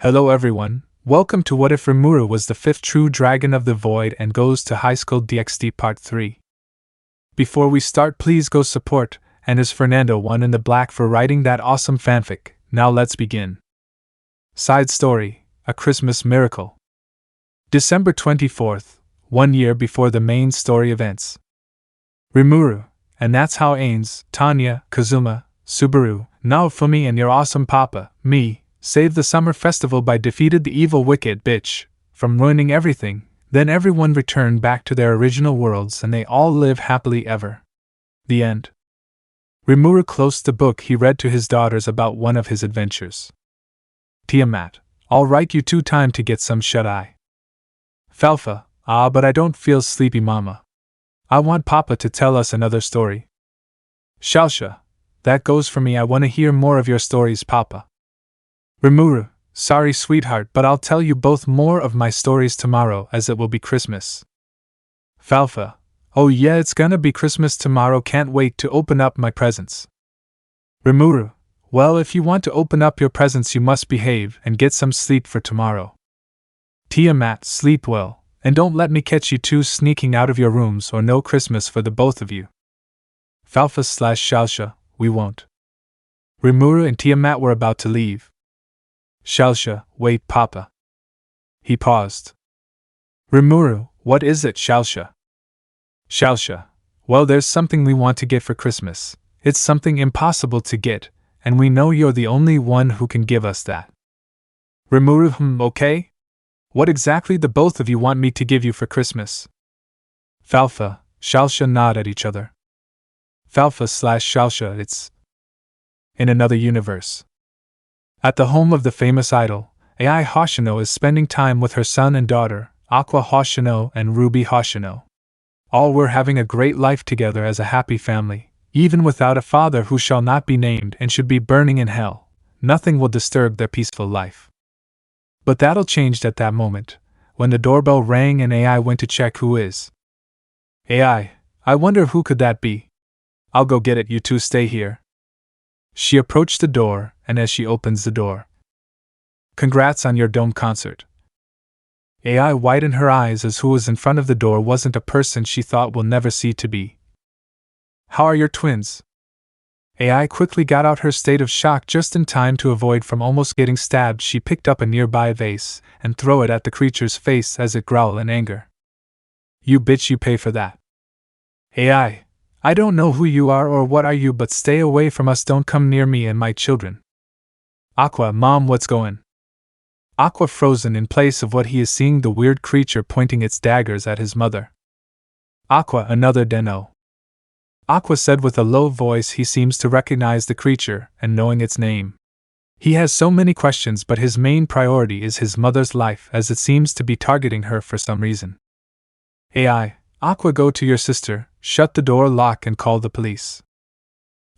Hello everyone, welcome to What If Rimuru was the fifth true dragon of the void and goes to Highschool DxD Part 3. Before we start, please go support, and is Fernando one in the black for writing that awesome fanfic. Now let's begin. Side story, A Christmas Miracle. December 24th, 1 year before the main story events. Rimuru, and that's how Ains, Tanya, Kazuma, Subaru, Naofumi and your awesome papa, me, saved the summer festival by defeated the evil wicked bitch from ruining everything. Then everyone returned back to their original worlds and they all live happily ever. The end. Rimuru closed the book he read to his daughters about one of his adventures. Tiamat, I'll write you 2 time to get some shut-eye. Falfa, but I don't feel sleepy mama. I want papa to tell us another story. Shalsha, that goes for me, I want to hear more of your stories papa. Rimuru, sorry sweetheart, but I'll tell you both more of my stories tomorrow as it will be Christmas. Falfa, oh yeah, it's gonna be Christmas tomorrow, can't wait to open up my presents. Rimuru, well, if you want to open up your presents you must behave and get some sleep for tomorrow. Tiamat, sleep well, and don't let me catch you two sneaking out of your rooms or no Christmas for the both of you. Falfa/Shalsha, we won't. Rimuru and Tiamat were about to leave. Shalsha, wait papa. He paused. Rimuru, what is it Shalsha? Shalsha, well, there's something we want to get for Christmas. It's something impossible to get, and we know you're the only one who can give us that. Rimuru, okay? What exactly the both of you want me to give you for Christmas? Falfa, Shalsha nod at each other. Falfa/Shalsha, it's in another universe. At the home of the famous idol, AI Hoshino is spending time with her son and daughter, Aqua Hoshino and Ruby Hoshino. All were having a great life together as a happy family, even without a father who shall not be named and should be burning in hell. Nothing will disturb their peaceful life. But that'll change at that moment, when the doorbell rang and AI went to check who is. AI, I wonder who could that be? I'll go get it, you two stay here. She approached the door, and as she opens the door, congrats on your dome concert. AI widened her eyes as who was in front of the door wasn't a person she thought will never see to be. How are your twins? AI quickly got out her state of shock just in time to avoid from almost getting stabbed. She picked up a nearby vase and throw it at the creature's face as it growled in anger. You bitch, you pay for that. AI, I don't know who you are or what are you, but stay away from us, don't come near me and my children. Aqua, mom, what's going? Aqua frozen in place of what he is seeing, the weird creature pointing its daggers at his mother. Aqua, another Deno. Aqua said with a low voice. He seems to recognize the creature and knowing its name. He has so many questions, but his main priority is his mother's life, as it seems to be targeting her for some reason. AI, Aqua, go to your sister, shut the door, lock and call the police.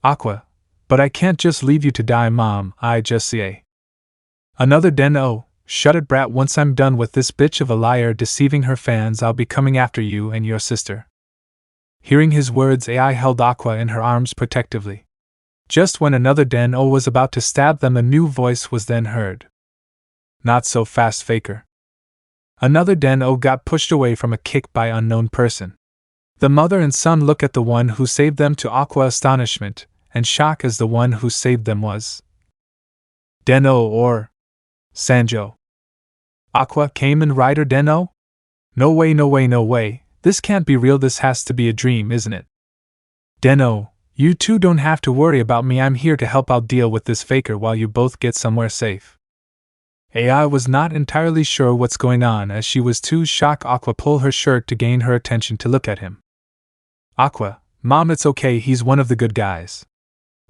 Aqua, but I can't just leave you to die mom, I just say. Another Den, shut it brat, once I'm done with this bitch of a liar deceiving her fans I'll be coming after you and your sister. Hearing his words, AI held Aqua in her arms protectively. Just when another Den was about to stab them, a new voice was then heard. Not so fast, faker. Another Den got pushed away from a kick by unknown person. The mother and son look at the one who saved them, to Aqua astonishment and shock, as the one who saved them was Den-o or Sanjo. Aqua, Kamen Rider Den-o? No way, no way, no way, this can't be real, this has to be a dream, isn't it? Den-o, you two don't have to worry about me, I'm here to help out deal with this faker while you both get somewhere safe. AI was not entirely sure what's going on, as she was too shocked. Aqua pulled her shirt to gain her attention to look at him. Aqua, mom, it's okay, he's one of the good guys.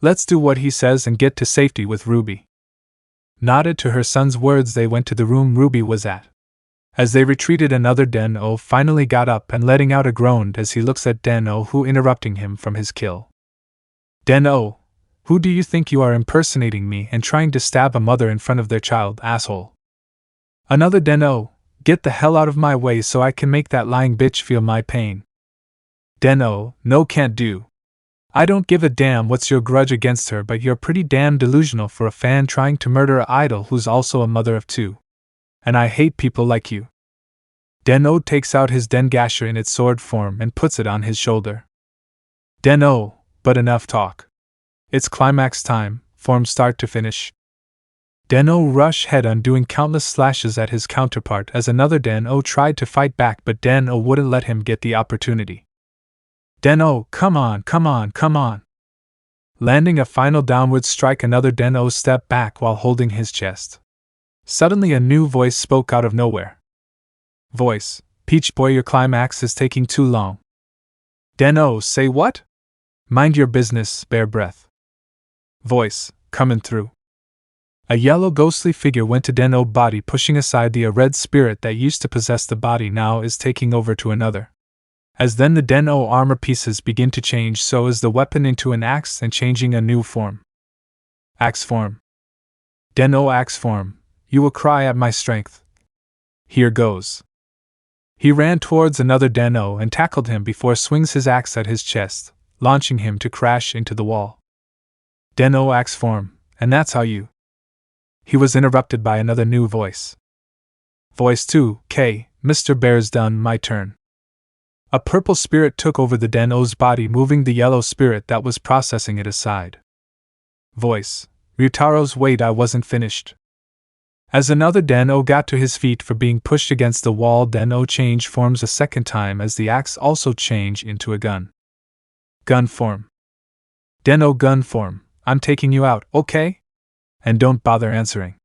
Let's do what he says and get to safety with Ruby. Nodded to her son's words, they went to the room Ruby was at. As they retreated, another Den-o finally got up and letting out a groan as he looks at Den-o, who interrupting him from his kill. Den-o, who do you think you are, impersonating me and trying to stab a mother in front of their child, asshole? Another Den-o, get the hell out of my way so I can make that lying bitch feel my pain. Den-o, no, can't do. I don't give a damn what's your grudge against her, but you're pretty damn delusional for a fan trying to murder an idol who's also a mother of two. And I hate people like you. Den-O takes out his dengasher in its sword form and puts it on his shoulder. Den-O, but enough talk. It's climax time, from start to finish. Den-O rushed head on doing countless slashes at his counterpart as another Den-O tried to fight back, but Den-O wouldn't let him get the opportunity. Den-O, come on, come on, come on. Landing a final downward strike, another Den-O stepped back while holding his chest. Suddenly a new voice spoke out of nowhere. Voice, Peach Boy, your climax is taking too long. Den-O, say what? Mind your business, Bear Breath. Voice, coming through. A yellow ghostly figure went to Den-O's body, pushing aside the red spirit that used to possess the body, now is taking over to another. As then the Den-O armor pieces begin to change, so is the weapon into an axe and changing a new form. Axe form. Den-O axe form, you will cry at my strength. Here goes. He ran towards another Den-O and tackled him before swings his axe at his chest, launching him to crash into the wall. Den-O axe form, and that's how you. He was interrupted by another new voice. Voice 2, K, Mr. Bear's done, my turn. A purple spirit took over the Den-O's body, moving the yellow spirit that was processing it aside. Voice, Ryutaro's, wait, I wasn't finished. As another Den-O got to his feet for being pushed against the wall, Den-O changed forms a second time as the axe also changed into a gun. Gun form. Den-O gun form, I'm taking you out, okay? And don't bother answering.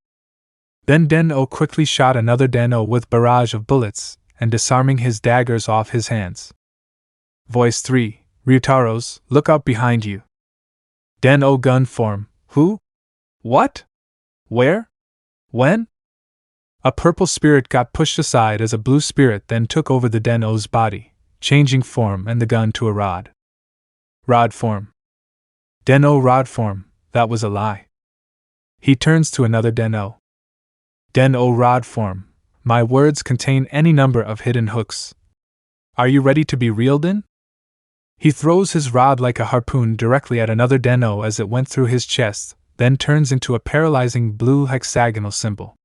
Then Den-O quickly shot another Den-O with barrage of bullets, and disarming his daggers off his hands. Voice 3, Ryutaro's, look out behind you. Den-O gun form, who? What? Where? When? A purple spirit got pushed aside as a blue spirit then took over the Den-O's body, changing form and the gun to a rod. Rod form. Den-O rod form, that was a lie. He turns to another Den-O. Den-O rod form, my words contain any number of hidden hooks. Are you ready to be reeled in? He throws his rod like a harpoon directly at another Den-O as it went through his chest, then turns into a paralyzing blue hexagonal symbol.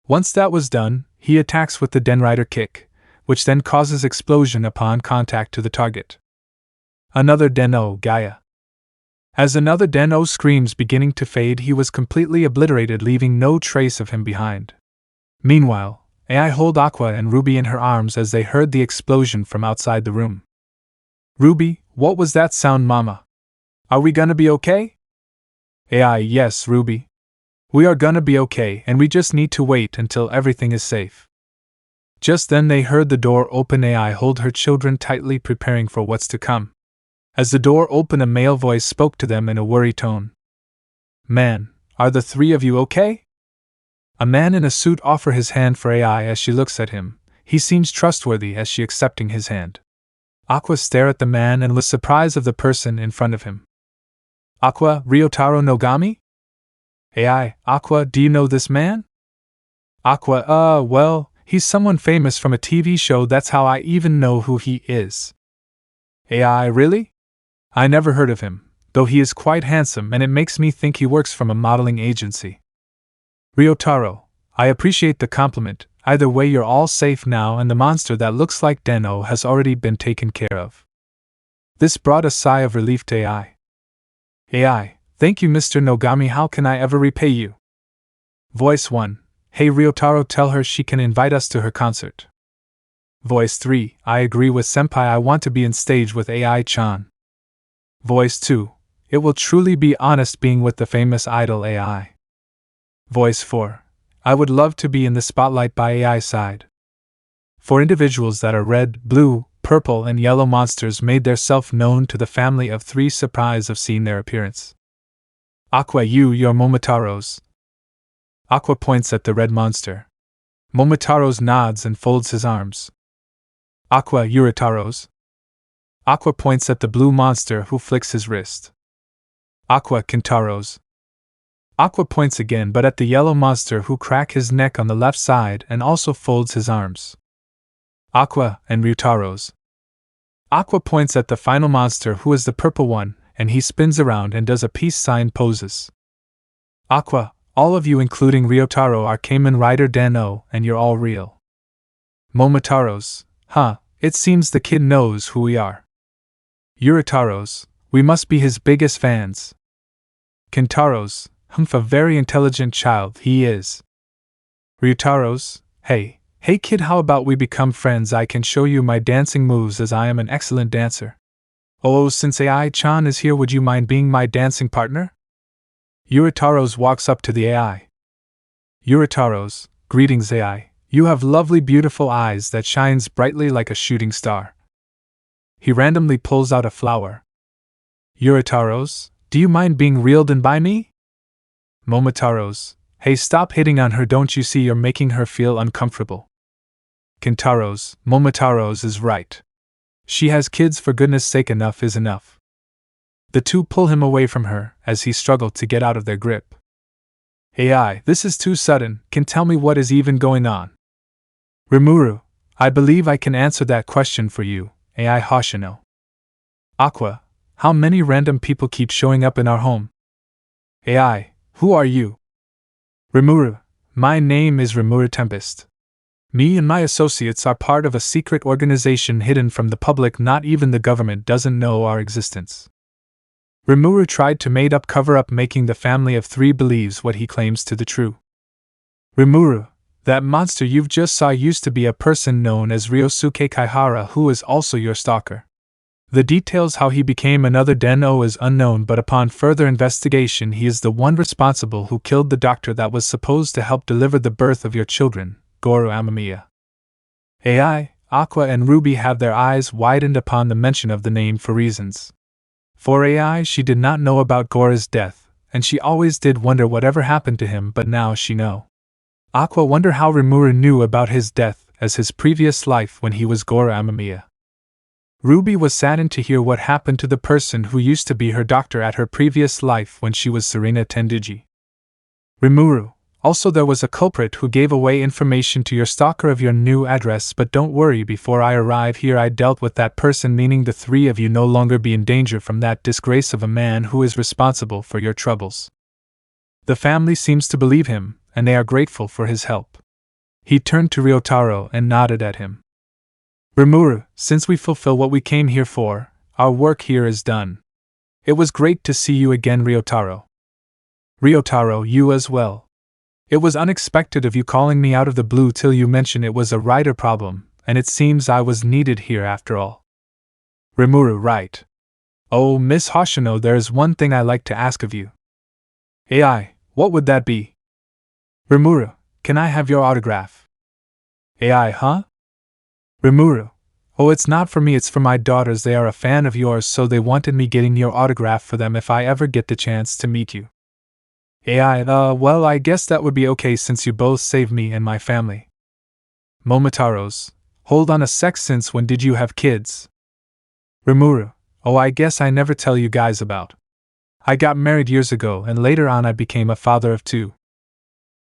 Once that was done, he attacks with the Denrider kick, which then causes explosion upon contact to the target. Another Den-O, Gaia. As another Den-O screams beginning to fade, he was completely obliterated, leaving no trace of him behind. Meanwhile, AI hold Aqua and Ruby in her arms as they heard the explosion from outside the room. Ruby, what was that sound, mama? Are we gonna be okay? AI, yes, Ruby. We are gonna be okay, and we just need to wait until everything is safe. Just then they heard the door open. AI hold her children tightly, preparing for what's to come. As the door opened, a male voice spoke to them in a worried tone. Man, are the three of you okay? A man in a suit offers his hand for AI as she looks at him. He seems trustworthy as she accepting his hand. Aqua stared at the man and was surprised of the person in front of him. Aqua, Ryotaro Nogami? AI, Aqua, do you know this man? Aqua, well, he's someone famous from a TV show, that's how I even know who he is. AI, really? I never heard of him, though he is quite handsome and it makes me think he works from a modeling agency. Ryotaro, I appreciate the compliment. Either way, you're all safe now and the monster that looks like Den-O has already been taken care of. This brought a sigh of relief to AI. AI, thank you, Mr. Nogami, how can I ever repay you? Voice 1, hey Ryotaro, tell her she can invite us to her concert. Voice 3, I agree with Senpai, I want to be in stage with AI-chan. Voice 2, it will truly be honest being with the famous idol AI. Voice 4, I would love to be in the spotlight by AI side. For individuals that are red, blue, purple and yellow monsters made their self known to the family of three, surprised of seeing their appearance. Aqua, you're Momotaro's. Aqua points at the red monster. Momotaro's nods and folds his arms. Aqua, you're Itaro's. Aqua points at the blue monster who flicks his wrist. Aqua, Kintaro's. Aqua points again but at the yellow monster who cracks his neck on the left side and also folds his arms. Aqua and Ryutaro's. Aqua points at the final monster who is the purple one, and he spins around and does a peace sign poses. Aqua, all of you including Ryotaro are Kamen Rider Dan-o, and you're all real. Momotaro's, huh, it seems the kid knows who we are. Yuritaro's, we must be his biggest fans. Kentaro's, humph, a very intelligent child he is. Ryutaro's, hey kid, how about we become friends? I can show you my dancing moves as I am an excellent dancer. Oh, since AI-chan is here, would you mind being my dancing partner? Yuritaro's walks up to the AI. Yuritaro's, greetings AI, you have lovely beautiful eyes that shines brightly like a shooting star. He randomly pulls out a flower. Yuritaro's, do you mind being reeled in by me? Momotaro's, hey, stop hitting on her, don't you see you're making her feel uncomfortable? Kentaro's, Momotaro's is right. She has kids, for goodness sake, enough is enough. The two pull him away from her as he struggles to get out of their grip. AI, this is too sudden, can tell me what is even going on? Rimuru, I believe I can answer that question for you, AI Hoshino. Aqua, how many random people keep showing up in our home? AI, who are you? Rimuru, my name is Rimuru Tempest. Me and my associates are part of a secret organization hidden from the public. Not even the government doesn't know our existence. Rimuru tried to made up cover up, making the family of three believes what he claims to the true. Rimuru, that monster you've just saw used to be a person known as Ryosuke Kaihara, who is also your stalker. The details how he became another Den-o is unknown, but upon further investigation he is the one responsible who killed the doctor that was supposed to help deliver the birth of your children, Goro Amamiya. AI, Aqua and Ruby have their eyes widened upon the mention of the name for reasons. For AI, she did not know about Gora's death, and she always did wonder whatever happened to him, but now she know. Aqua wonder how Rimuru knew about his death as his previous life when he was Goro Amamiya. Ruby was saddened to hear what happened to the person who used to be her doctor at her previous life when she was Serena Tenduji. Rimuru, also there was a culprit who gave away information to your stalker of your new address, but don't worry, before I arrive here I dealt with that person, meaning the three of you no longer be in danger from that disgrace of a man who is responsible for your troubles. The family seems to believe him, and they are grateful for his help. He turned to Ryotaro and nodded at him. Rimuru, since we fulfill what we came here for, our work here is done. It was great to see you again, Ryotaro. Ryotaro, you as well. It was unexpected of you calling me out of the blue till you mentioned it was a rider problem, and it seems I was needed here after all. Rimuru, right. Oh, Miss Hoshino, there is one thing I like to ask of you. AI, what would that be? Rimuru, can I have your autograph? AI, huh? Rimuru, oh, it's not for me, it's for my daughters. They are a fan of yours, so they wanted me getting your autograph for them if I ever get the chance to meet you. AI, well, I guess that would be okay since you both saved me and my family. Momotaro's, hold on a sec, since when did you have kids? Rimuru, oh, I guess I never tell you guys about. I got married years ago, and later on I became a father of two.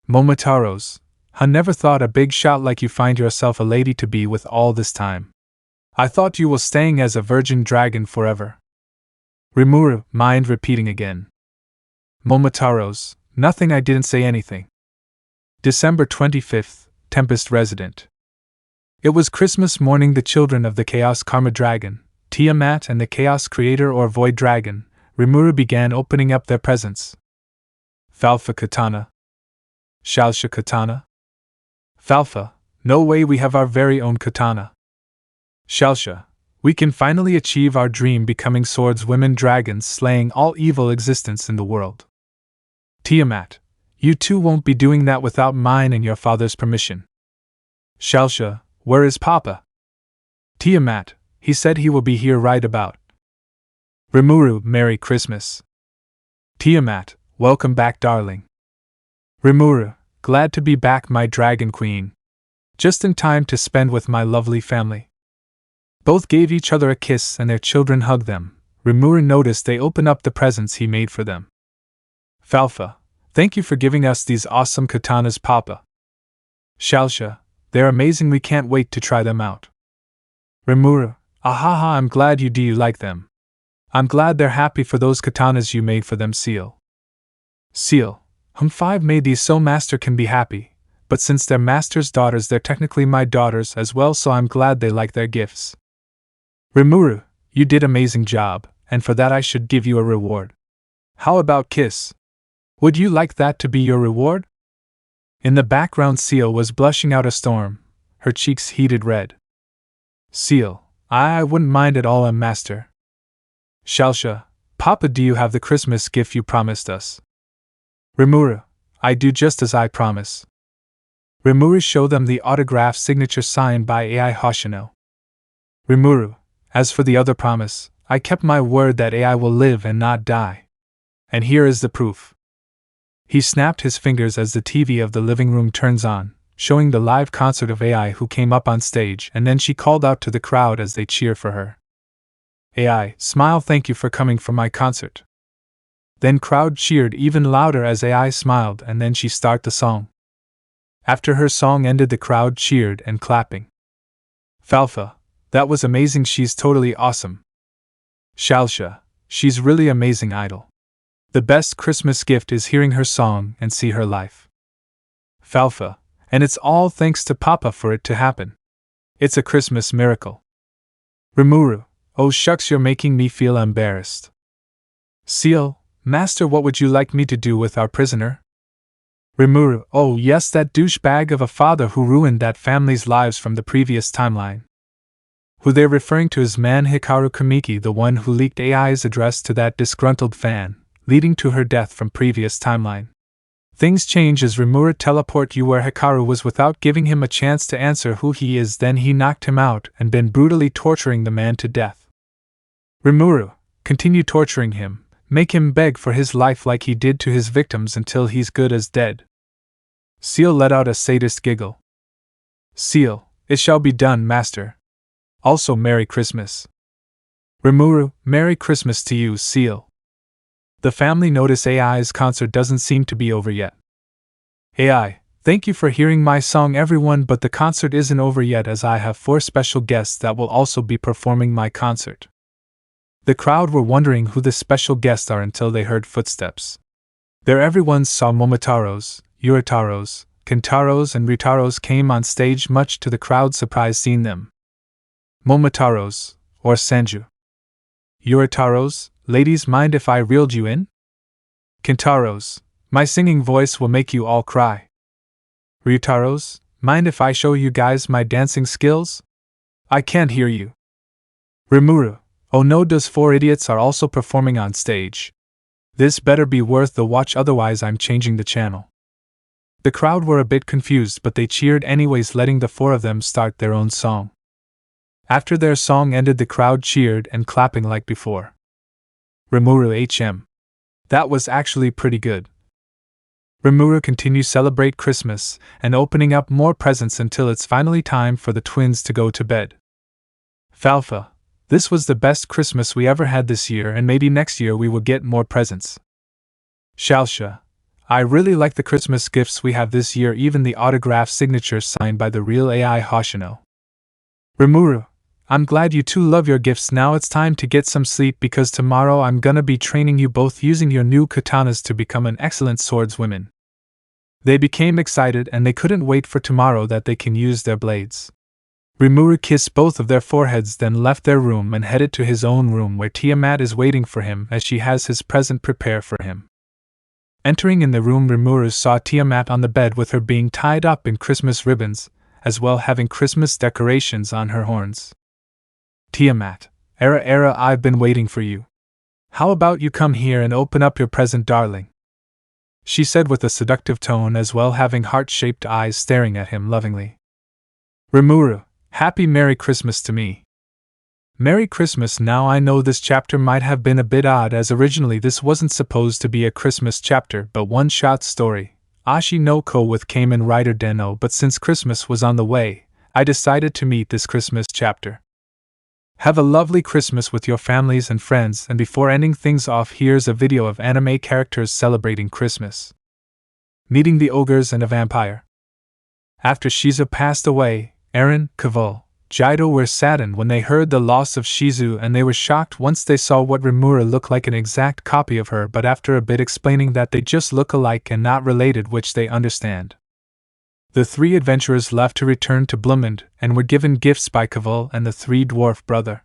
Momotaro's, I never thought a big shot like you find yourself a lady to be with all this time. I thought you was staying as a virgin dragon forever. Rimuru, mind repeating again. Momotaro's, nothing, I didn't say anything. December 25th, Tempest Resident. It was Christmas morning. The children of the Chaos Karma Dragon, Tiamat, and the Chaos Creator or Void Dragon, Rimuru, began opening up their presents. Falfa Katana. Shalsha Katana. Falfa, no way, we have our very own katana. Shalsha, we can finally achieve our dream, becoming swordswomen dragons, slaying all evil existence in the world. Tiamat, you two won't be doing that without mine and your father's permission. Shalsha, where is Papa? Tiamat, he said he will be here right about. Rimuru, Merry Christmas. Tiamat, welcome back, darling. Rimuru, glad to be back, my dragon queen. Just in time to spend with my lovely family. Both gave each other a kiss and their children hugged them. Rimuru noticed they opened up the presents he made for them. Falfa, thank you for giving us these awesome katanas, Papa. Shalsha, they're amazing, we can't wait to try them out. Rimuru, ahaha, I'm glad you do like them. I'm glad they're happy for those katanas you made for them, Seal. Seal, 5 made these so master can be happy, but since they're master's daughters they're technically my daughters as well, so I'm glad they like their gifts. Rimuru, you did amazing job, and for that I should give you a reward. How about kiss? Would you like that to be your reward? In the background Seal was blushing out a storm, her cheeks heated red. Seal, I wouldn't mind at all, master. Shalsha, Papa, do you have the Christmas gift you promised us? Rimuru, I do, just as I promise. Rimuru showed them the autograph signature signed by AI Hoshino. Rimuru, as for the other promise, I kept my word that AI will live and not die. And here is the proof. He snapped his fingers as the TV of the living room turns on, showing the live concert of AI, who came up on stage, and then she called out to the crowd as they cheer for her. AI, smile, thank you for coming for my concert. Then crowd cheered even louder as AI smiled, and then she started the song. After her song ended, the crowd cheered and clapping. Falfa, that was amazing, she's totally awesome. Shalsha, she's really amazing, idol. The best Christmas gift is hearing her song and see her life. Falfa, and it's all thanks to Papa for it to happen. It's a Christmas miracle. Rimuru, oh shucks, you're making me feel embarrassed. Seal, master, what would you like me to do with our prisoner? Rimuru, oh yes, that douchebag of a father who ruined that family's lives from the previous timeline. Who they're referring to as man Hikaru Kamiki, the one who leaked AI's address to that disgruntled fan, leading to her death from previous timeline. Things change as Rimuru teleport you where Hikaru was without giving him a chance to answer who he is, then he knocked him out and been brutally torturing the man to death. Rimuru, continue torturing him, make him beg for his life like he did to his victims until he's good as dead. Seal let out a sadist giggle. Seal, it shall be done, master. Also Merry Christmas. Rimuru, Merry Christmas to you, Seal. The family notice AI's concert doesn't seem to be over yet. AI, thank you for hearing my song everyone, but the concert isn't over yet as I have 4 special guests that will also be performing my concert. The crowd were wondering who the special guests are until they heard footsteps. There everyone saw Momotaros, Yuritaros, Kentaros and Ritaros came on stage, much to the crowd's surprise seeing them. Momotaros, or Sanju. Yuritaros, ladies, mind if I reeled you in? Kentaros, my singing voice will make you all cry. Ritaros, mind if I show you guys my dancing skills? I can't hear you. Rimuru, oh no, those 4 idiots are also performing on stage. This better be worth the watch, otherwise I'm changing the channel. The crowd were a bit confused, but they cheered anyways, letting the 4 of them start their own song. After their song ended, the crowd cheered and clapping like before. Rimuru HM. That was actually pretty good. Rimuru continues celebrate Christmas and opening up more presents until it's finally time for the twins to go to bed. Falfa, this was the best Christmas we ever had this year, and maybe next year we will get more presents. Shalsha, I really like the Christmas gifts we have this year, even the autograph signature signed by the real AI Hoshino. Rimuru, I'm glad you two love your gifts. Now it's time to get some sleep because tomorrow I'm gonna be training you both using your new katanas to become an excellent swordswomen. They became excited and they couldn't wait for tomorrow that they can use their blades. Rimuru kissed both of their foreheads, then left their room and headed to his own room where Tiamat is waiting for him as she has his present prepared for him. Entering in the room, Rimuru saw Tiamat on the bed with her being tied up in Christmas ribbons, as well having Christmas decorations on her horns. Tiamat, Era, I've been waiting for you. How about you come here and open up your present, darling? She said with a seductive tone, as well having heart-shaped eyes staring at him lovingly. Rimuru, happy Merry Christmas to me. Merry Christmas. Now I know this chapter might have been a bit odd, as originally this wasn't supposed to be a Christmas chapter but one-shot story, Ashi no Ko with Kamen Rider Denno, but since Christmas was on the way, I decided to meet this Christmas chapter. Have a lovely Christmas with your families and friends, and before ending things off, here's a video of anime characters celebrating Christmas. Meeting the ogres and a vampire. After Shiza passed away, Eren, Kavul, Jido were saddened when they heard the loss of Shizu, and they were shocked once they saw what Rimuru looked like, an exact copy of her, but after a bit explaining that they just look alike and not related, which they understand. The three adventurers left to return to Blumund and were given gifts by Kavul and the three dwarf brother.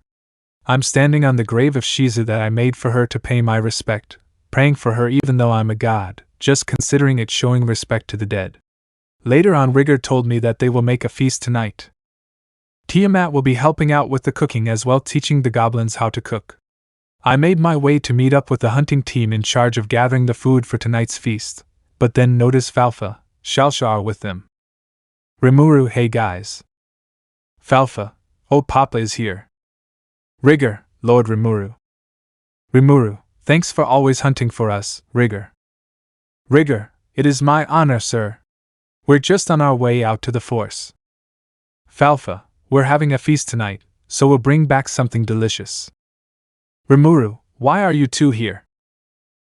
I'm standing on the grave of Shizu that I made for her to pay my respect, praying for her even though I'm a god, just considering it showing respect to the dead. Later on, Rigger told me that they will make a feast tonight. Tiamat will be helping out with the cooking as well, teaching the goblins how to cook. I made my way to meet up with the hunting team in charge of gathering the food for tonight's feast, but then noticed Falfa, Shalsha are with them. Rimuru, hey guys. Falfa, oh Papa is here. Rigger, Lord Rimuru. Rimuru, thanks for always hunting for us, Rigger. Rigger, it is my honor, sir. We're just on our way out to the force. Falfa, we're having a feast tonight, so we'll bring back something delicious. Rimuru, why are you two here?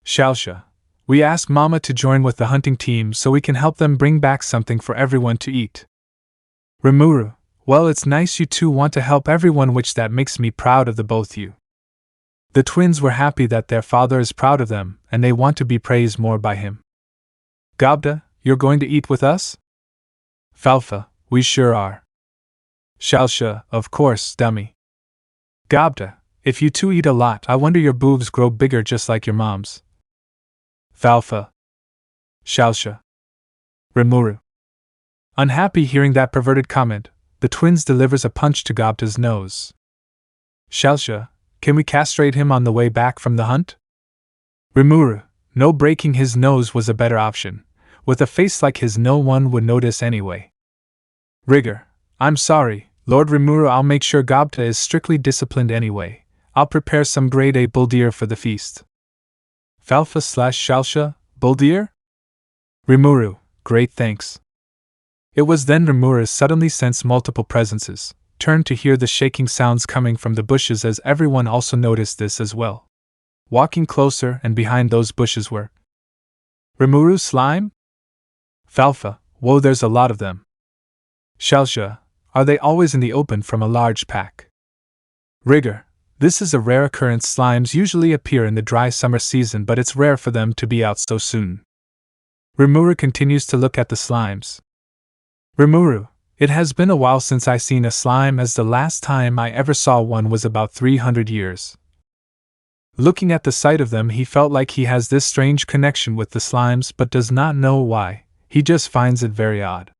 Shalsha, we asked Mama to join with the hunting team so we can help them bring back something for everyone to eat. Rimuru, well, it's nice you two want to help everyone, which that makes me proud of the both you. The twins were happy that their father is proud of them, and they want to be praised more by him. Gobda, you're going to eat with us? Falfa, we sure are. Shalsha, of course, dummy. Gobda, if you two eat a lot, I wonder your boobs grow bigger just like your mom's. Falfa. Shalsha. Rimuru. Unhappy hearing that perverted comment, the twins delivers a punch to Gobda's nose. Shalsha, can we castrate him on the way back from the hunt? Rimuru, no, breaking his nose was a better option. With a face like his, no one would notice anyway. Rigger, I'm sorry, Lord Rimuru, I'll make sure Gobda is strictly disciplined anyway. I'll prepare some grade A bull deer for the feast. Falfa/Shalsha, bull deer? Rimuru, great thanks. It was then Rimuru suddenly sensed multiple presences, turned to hear the shaking sounds coming from the bushes, as everyone also noticed this as well. Walking closer, and behind those bushes were Rimuru slime? Falfa, whoa, there's a lot of them. Shalsha, are they always in the open from a large pack? Rigger, this is a rare occurrence. Slimes usually appear in the dry summer season, but it's rare for them to be out so soon. Rimuru continues to look at the slimes. Rimuru, it has been a while since I seen a slime, as the last time I ever saw one was about 300 years. Looking at the sight of them, he felt like he has this strange connection with the slimes, but does not know why. He just finds it very odd.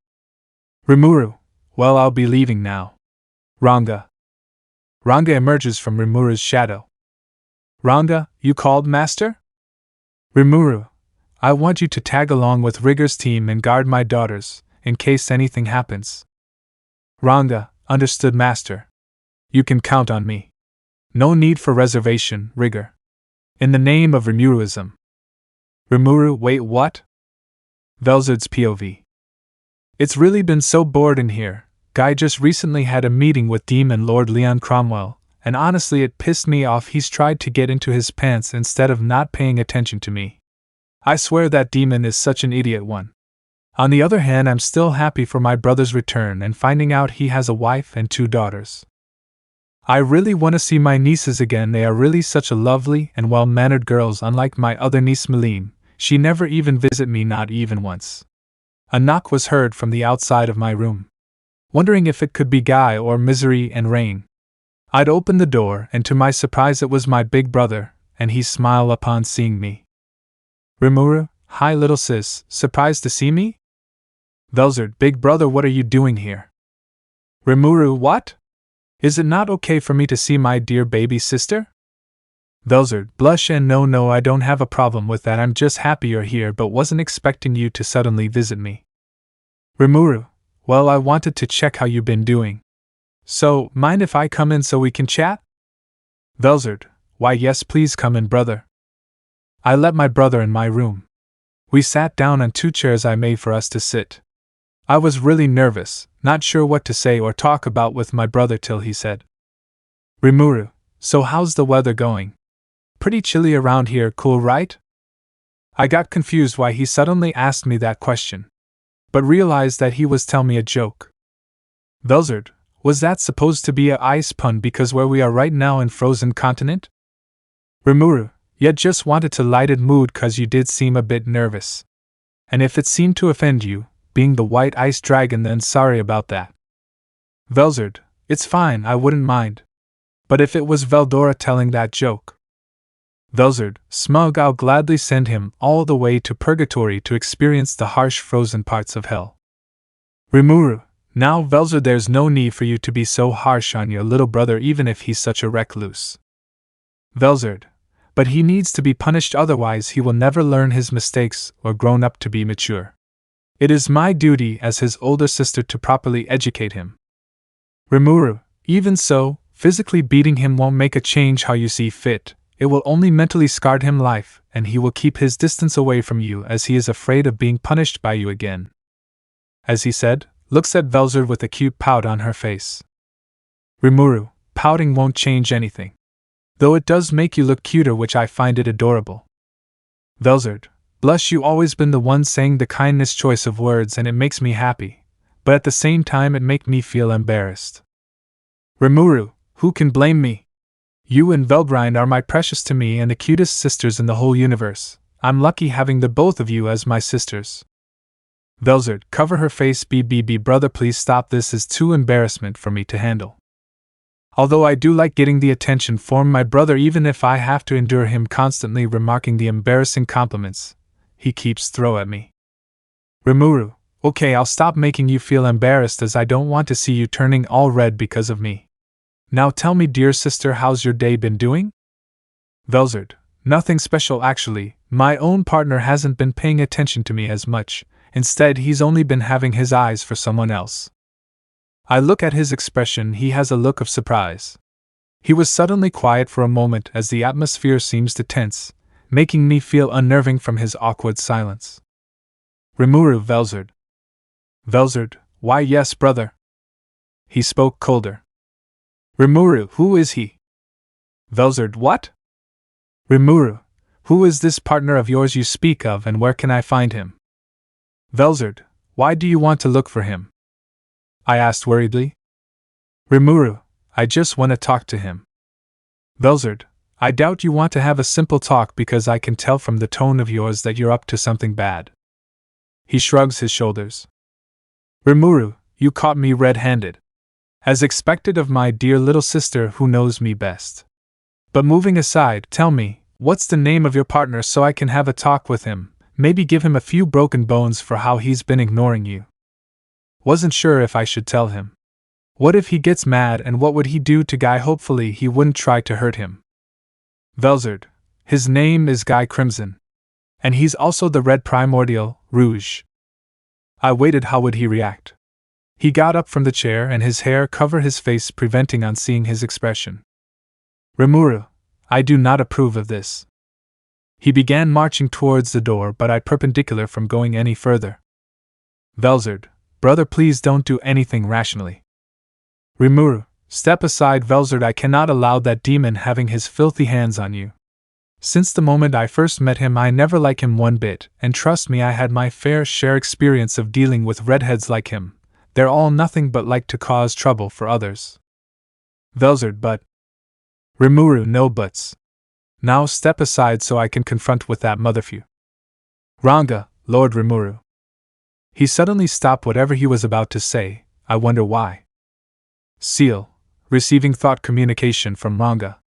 Rimuru, well, I'll be leaving now. Ranga. Ranga emerges from Rimuru's shadow. Ranga, you called, master? Rimuru, I want you to tag along with Rigger's team and guard my daughters, in case anything happens. Ranga, understood, master. You can count on me. No need for reservation, Rigger. In the name of Rimuruism. Rimuru, wait, what? Velzard's POV. It's really been so bored in here. Guy just recently had a meeting with Demon Lord Leon Cromwell, and honestly it pissed me off. He's tried to get into his pants instead of not paying attention to me. I swear that demon is such an idiot one. On the other hand, I'm still happy for my brother's return and finding out he has a wife and 2 daughters. I really want to see my nieces again. They are really such a lovely and well-mannered girls, unlike my other niece Melim. She never even visit me, not even once. A knock was heard from the outside of my room. Wondering if it could be Guy or Misery and Rain. I'd opened the door, and to my surprise it was my big brother, and he smiled upon seeing me. Rimuru, hi little sis, surprised to see me? Velzard, big brother, what are you doing here? Rimuru, what? Is it not okay for me to see my dear baby sister? Velzard, blush and no, I don't have a problem with that. I'm just happy you're here, but wasn't expecting you to suddenly visit me. Rimuru, well, I wanted to check how you've been doing. So, mind if I come in so we can chat? Velzard, why yes, please come in, brother. I let my brother in my room. We sat down on 2 chairs I made for us to sit. I was really nervous, not sure what to say or talk about with my brother till he said, Rimuru, so how's the weather going? Pretty chilly around here, cool, right? I got confused why he suddenly asked me that question, but realized that he was telling me a joke. Velzard, Was that supposed to be a ice pun because where we are right now in frozen continent? Rimuru, yet just wanted to lighten mood cause you did seem a bit nervous. And if it seemed to offend you, being the white ice dragon, then sorry about that. Velzard, it's fine, I wouldn't mind. But if it was Veldora telling that joke. Velzard, smug, I'll gladly send him all the way to purgatory to experience the harsh frozen parts of hell. Rimuru, now Velzard, there's no need for you to be so harsh on your little brother even if he's such a recluse. Velzard, but he needs to be punished, otherwise he will never learn his mistakes or grown up to be mature. It is my duty as his older sister to properly educate him. Rimuru, even so, physically beating him won't make a change how you see fit, it will only mentally scar him life, and he will keep his distance away from you as he is afraid of being punished by you again. As he said, looks at Velzard with a cute pout on her face. Rimuru, pouting won't change anything. Though it does make you look cuter, which I find it adorable. Velzard, blush, you always been the one saying the kindest choice of words and it makes me happy, but at the same time it make me feel embarrassed. Rimuru, who can blame me? You and Veldrind are my precious to me and the cutest sisters in the whole universe. I'm lucky having the both of you as my sisters. Velzard, cover her face. BBB brother, please stop, this is too embarrassment for me to handle. Although I do like getting the attention from my brother even if I have to endure him constantly remarking the embarrassing compliments he keeps throw at me. Rimuru, okay, I'll stop making you feel embarrassed as I don't want to see you turning all red because of me. Now tell me, dear sister, how's your day been doing? Velzard, nothing special actually, my own partner hasn't been paying attention to me as much, instead he's only been having his eyes for someone else. I look at his expression, he has a look of surprise. He was suddenly quiet for a moment as the atmosphere seems to tense, making me feel unnerving from his awkward silence. Rimuru, Velzard. Velzard, why yes brother. He spoke colder. Rimuru, who is he? Velzard, what? Rimuru, who is this partner of yours you speak of and where can I find him? Velzard, why do you want to look for him? I asked worriedly. Rimuru, I just want to talk to him. Velzard, I doubt you want to have a simple talk because I can tell from the tone of yours that you're up to something bad. He shrugs his shoulders. Rimuru, you caught me red-handed. As expected of my dear little sister who knows me best. But moving aside, tell me, what's the name of your partner so I can have a talk with him, maybe give him a few broken bones for how he's been ignoring you. Wasn't sure if I should tell him. What if he gets mad and what would he do to Guy? Hopefully he wouldn't try to hurt him. Velzard, his name is Guy Crimson. And he's also the Red Primordial, Rouge. I waited, how would he react? He got up from the chair and his hair covered his face, preventing on seeing his expression. Rimuru, I do not approve of this. He began marching towards the door, but I perpendicular from going any further. Velzard, brother, please don't do anything rationally. Rimuru, step aside. Velzard, I cannot allow that demon having his filthy hands on you. Since the moment I first met him I never like him one bit, and trust me, I had my fair share experience of dealing with redheads like him. They're all nothing but like to cause trouble for others. Velzard, but... Rimuru, no buts. Now step aside so I can confront with that motherfucker. Ranga, Lord Rimuru. He suddenly stopped whatever he was about to say, I wonder why. Seal, receiving thought communication from Ranga.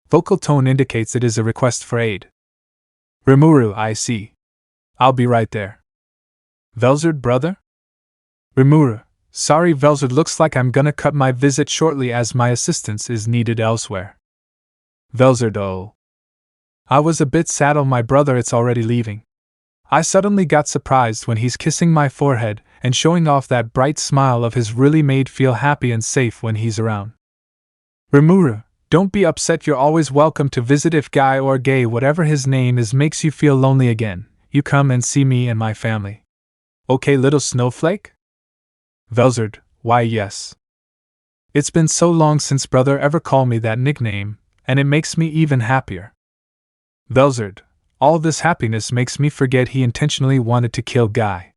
Vocal tone indicates it is a request for aid. Rimuru, I see. I'll be right there. Velzard, brother? Rimuru, sorry Velzard, looks like I'm gonna cut my visit shortly as my assistance is needed elsewhere. Velzard, oh. I was a bit saddled, my brother, it's already leaving. I suddenly got surprised when he's kissing my forehead and showing off that bright smile of his, really made feel happy and safe when he's around. Rimuru, don't be upset, you're always welcome to visit if Guy or Gay, whatever his name is, makes you feel lonely again. You come and see me and my family. Okay, little snowflake? Velzard, why yes. It's been so long since brother ever called me that nickname, and it makes me even happier. Velzard, all this happiness makes me forget he intentionally wanted to kill Guy.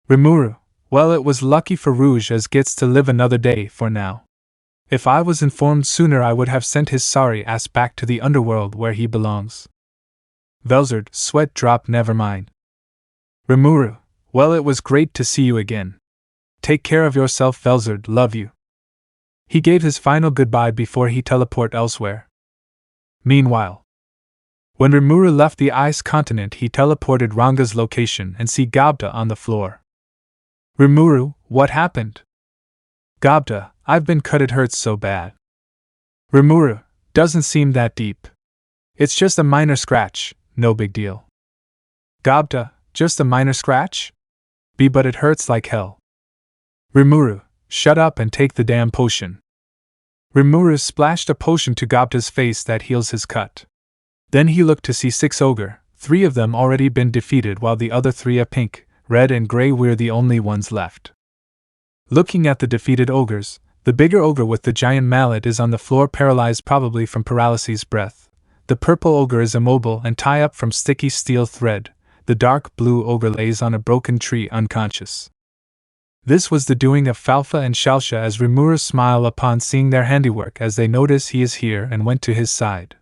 Rimuru, Well, it was lucky for Rouge as gets to live another day for now. If I was informed sooner, I would have sent his sorry ass back to the underworld where he belongs. Velzard, sweat drop, never mind. Rimuru, well, it was great to see you again. Take care of yourself, Velzard, love you. He gave his final goodbye before he teleported elsewhere. Meanwhile, when Rimuru left the ice continent, he teleported Ranga's location and see Gobta on the floor. Rimuru, what happened? Gobta, I've been cut, it hurts so bad. Rimuru, doesn't seem that deep. It's just a minor scratch, no big deal. Gobta, just a minor scratch? But it hurts like hell. Rimuru, shut up and take the damn potion. Rimuru splashed a potion to Gobta's face that heals his cut. Then he looked to see 6 ogre, 3 of them already been defeated while the other 3 are pink, red and gray were the only ones left. Looking at the defeated ogres, the bigger ogre with the giant mallet is on the floor paralyzed probably from paralysis breath. The purple ogre is immobile and tie up from sticky steel thread. The dark blue ogre lays on a broken tree unconscious. This was the doing of Falfa and Shalsha as Rimuru smile upon seeing their handiwork as they notice he is here and went to his side.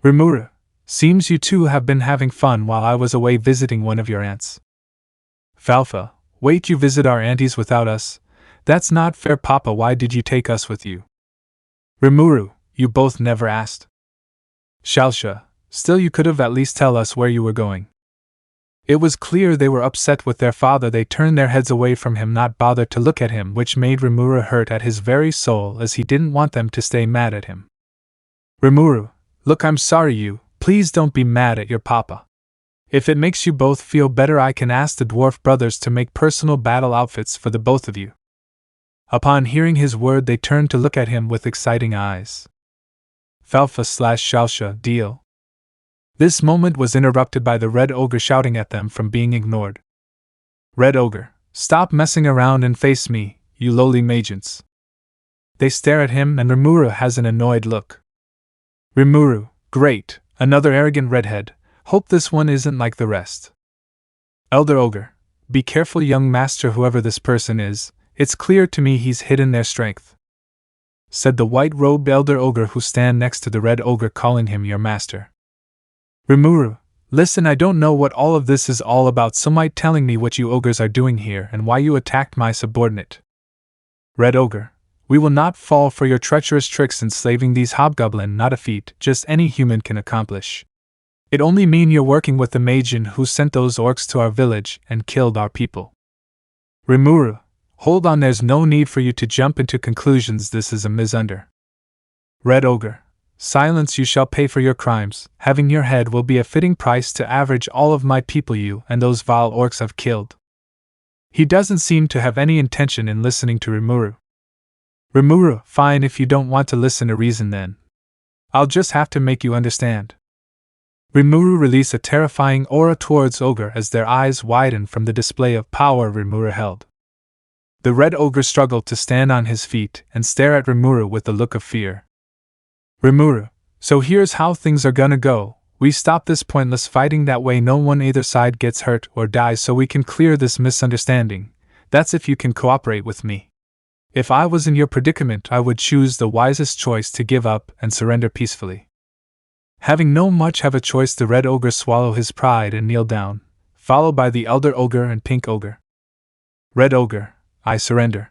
Rimuru, seems you two have been having fun while I was away visiting one of your aunts. Falfa, wait, you visit our aunties without us? That's not fair, Papa, why did you take us with you? Rimuru, you both never asked. Shalsha, still you could have at least tell us where you were going. It was clear they were upset with their father. They turned their heads away from him, not bothered to look at him, which made Rimuru hurt at his very soul as he didn't want them to stay mad at him. Rimuru, look, I'm sorry, you, please don't be mad at your papa. If it makes you both feel better, I can ask the dwarf brothers to make personal battle outfits for the both of you. Upon hearing his word, they turned to look at him with exciting eyes. Falfa/Shalsha, deal. This moment was interrupted by the Red Ogre shouting at them from being ignored. Red Ogre, stop messing around and face me, you lowly magents. They stare at him and Rimuru has an annoyed look. Rimuru, great, another arrogant redhead, hope this one isn't like the rest. Elder Ogre, be careful, young master, whoever this person is, it's clear to me he's hidden their strength, said the white-robed Elder Ogre who stand next to the Red Ogre, calling him your master. Rimuru, listen, I don't know what all of this is all about, so might telling me what you ogres are doing here and why you attacked my subordinate. Red Ogre, we will not fall for your treacherous tricks. Enslaving these hobgoblin, not a feat just any human can accomplish. It only mean you're working with the Magian who sent those orcs to our village and killed our people. Rimuru, hold on, there's no need for you to jump into conclusions, this is a misunder. Red Ogre, silence, you shall pay for your crimes. Having your head will be a fitting price to average all of my people you and those vile orcs have killed. He doesn't seem to have any intention in listening to Rimuru. Rimuru, fine, if you don't want to listen to reason then. I'll just have to make you understand. Rimuru released a terrifying aura towards Ogre as their eyes widened from the display of power Rimuru held. The Red Ogre struggled to stand on his feet and stare at Rimuru with a look of fear. Rimuru, so here's how things are gonna go. We stop this pointless fighting, that way no one either side gets hurt or dies, so we can clear this misunderstanding. That's if you can cooperate with me. If I was in your predicament, I would choose the wisest choice to give up and surrender peacefully. Having no much have a choice, the Red Ogre swallow his pride and kneel down, followed by the Elder Ogre and Pink Ogre. Red Ogre, I surrender.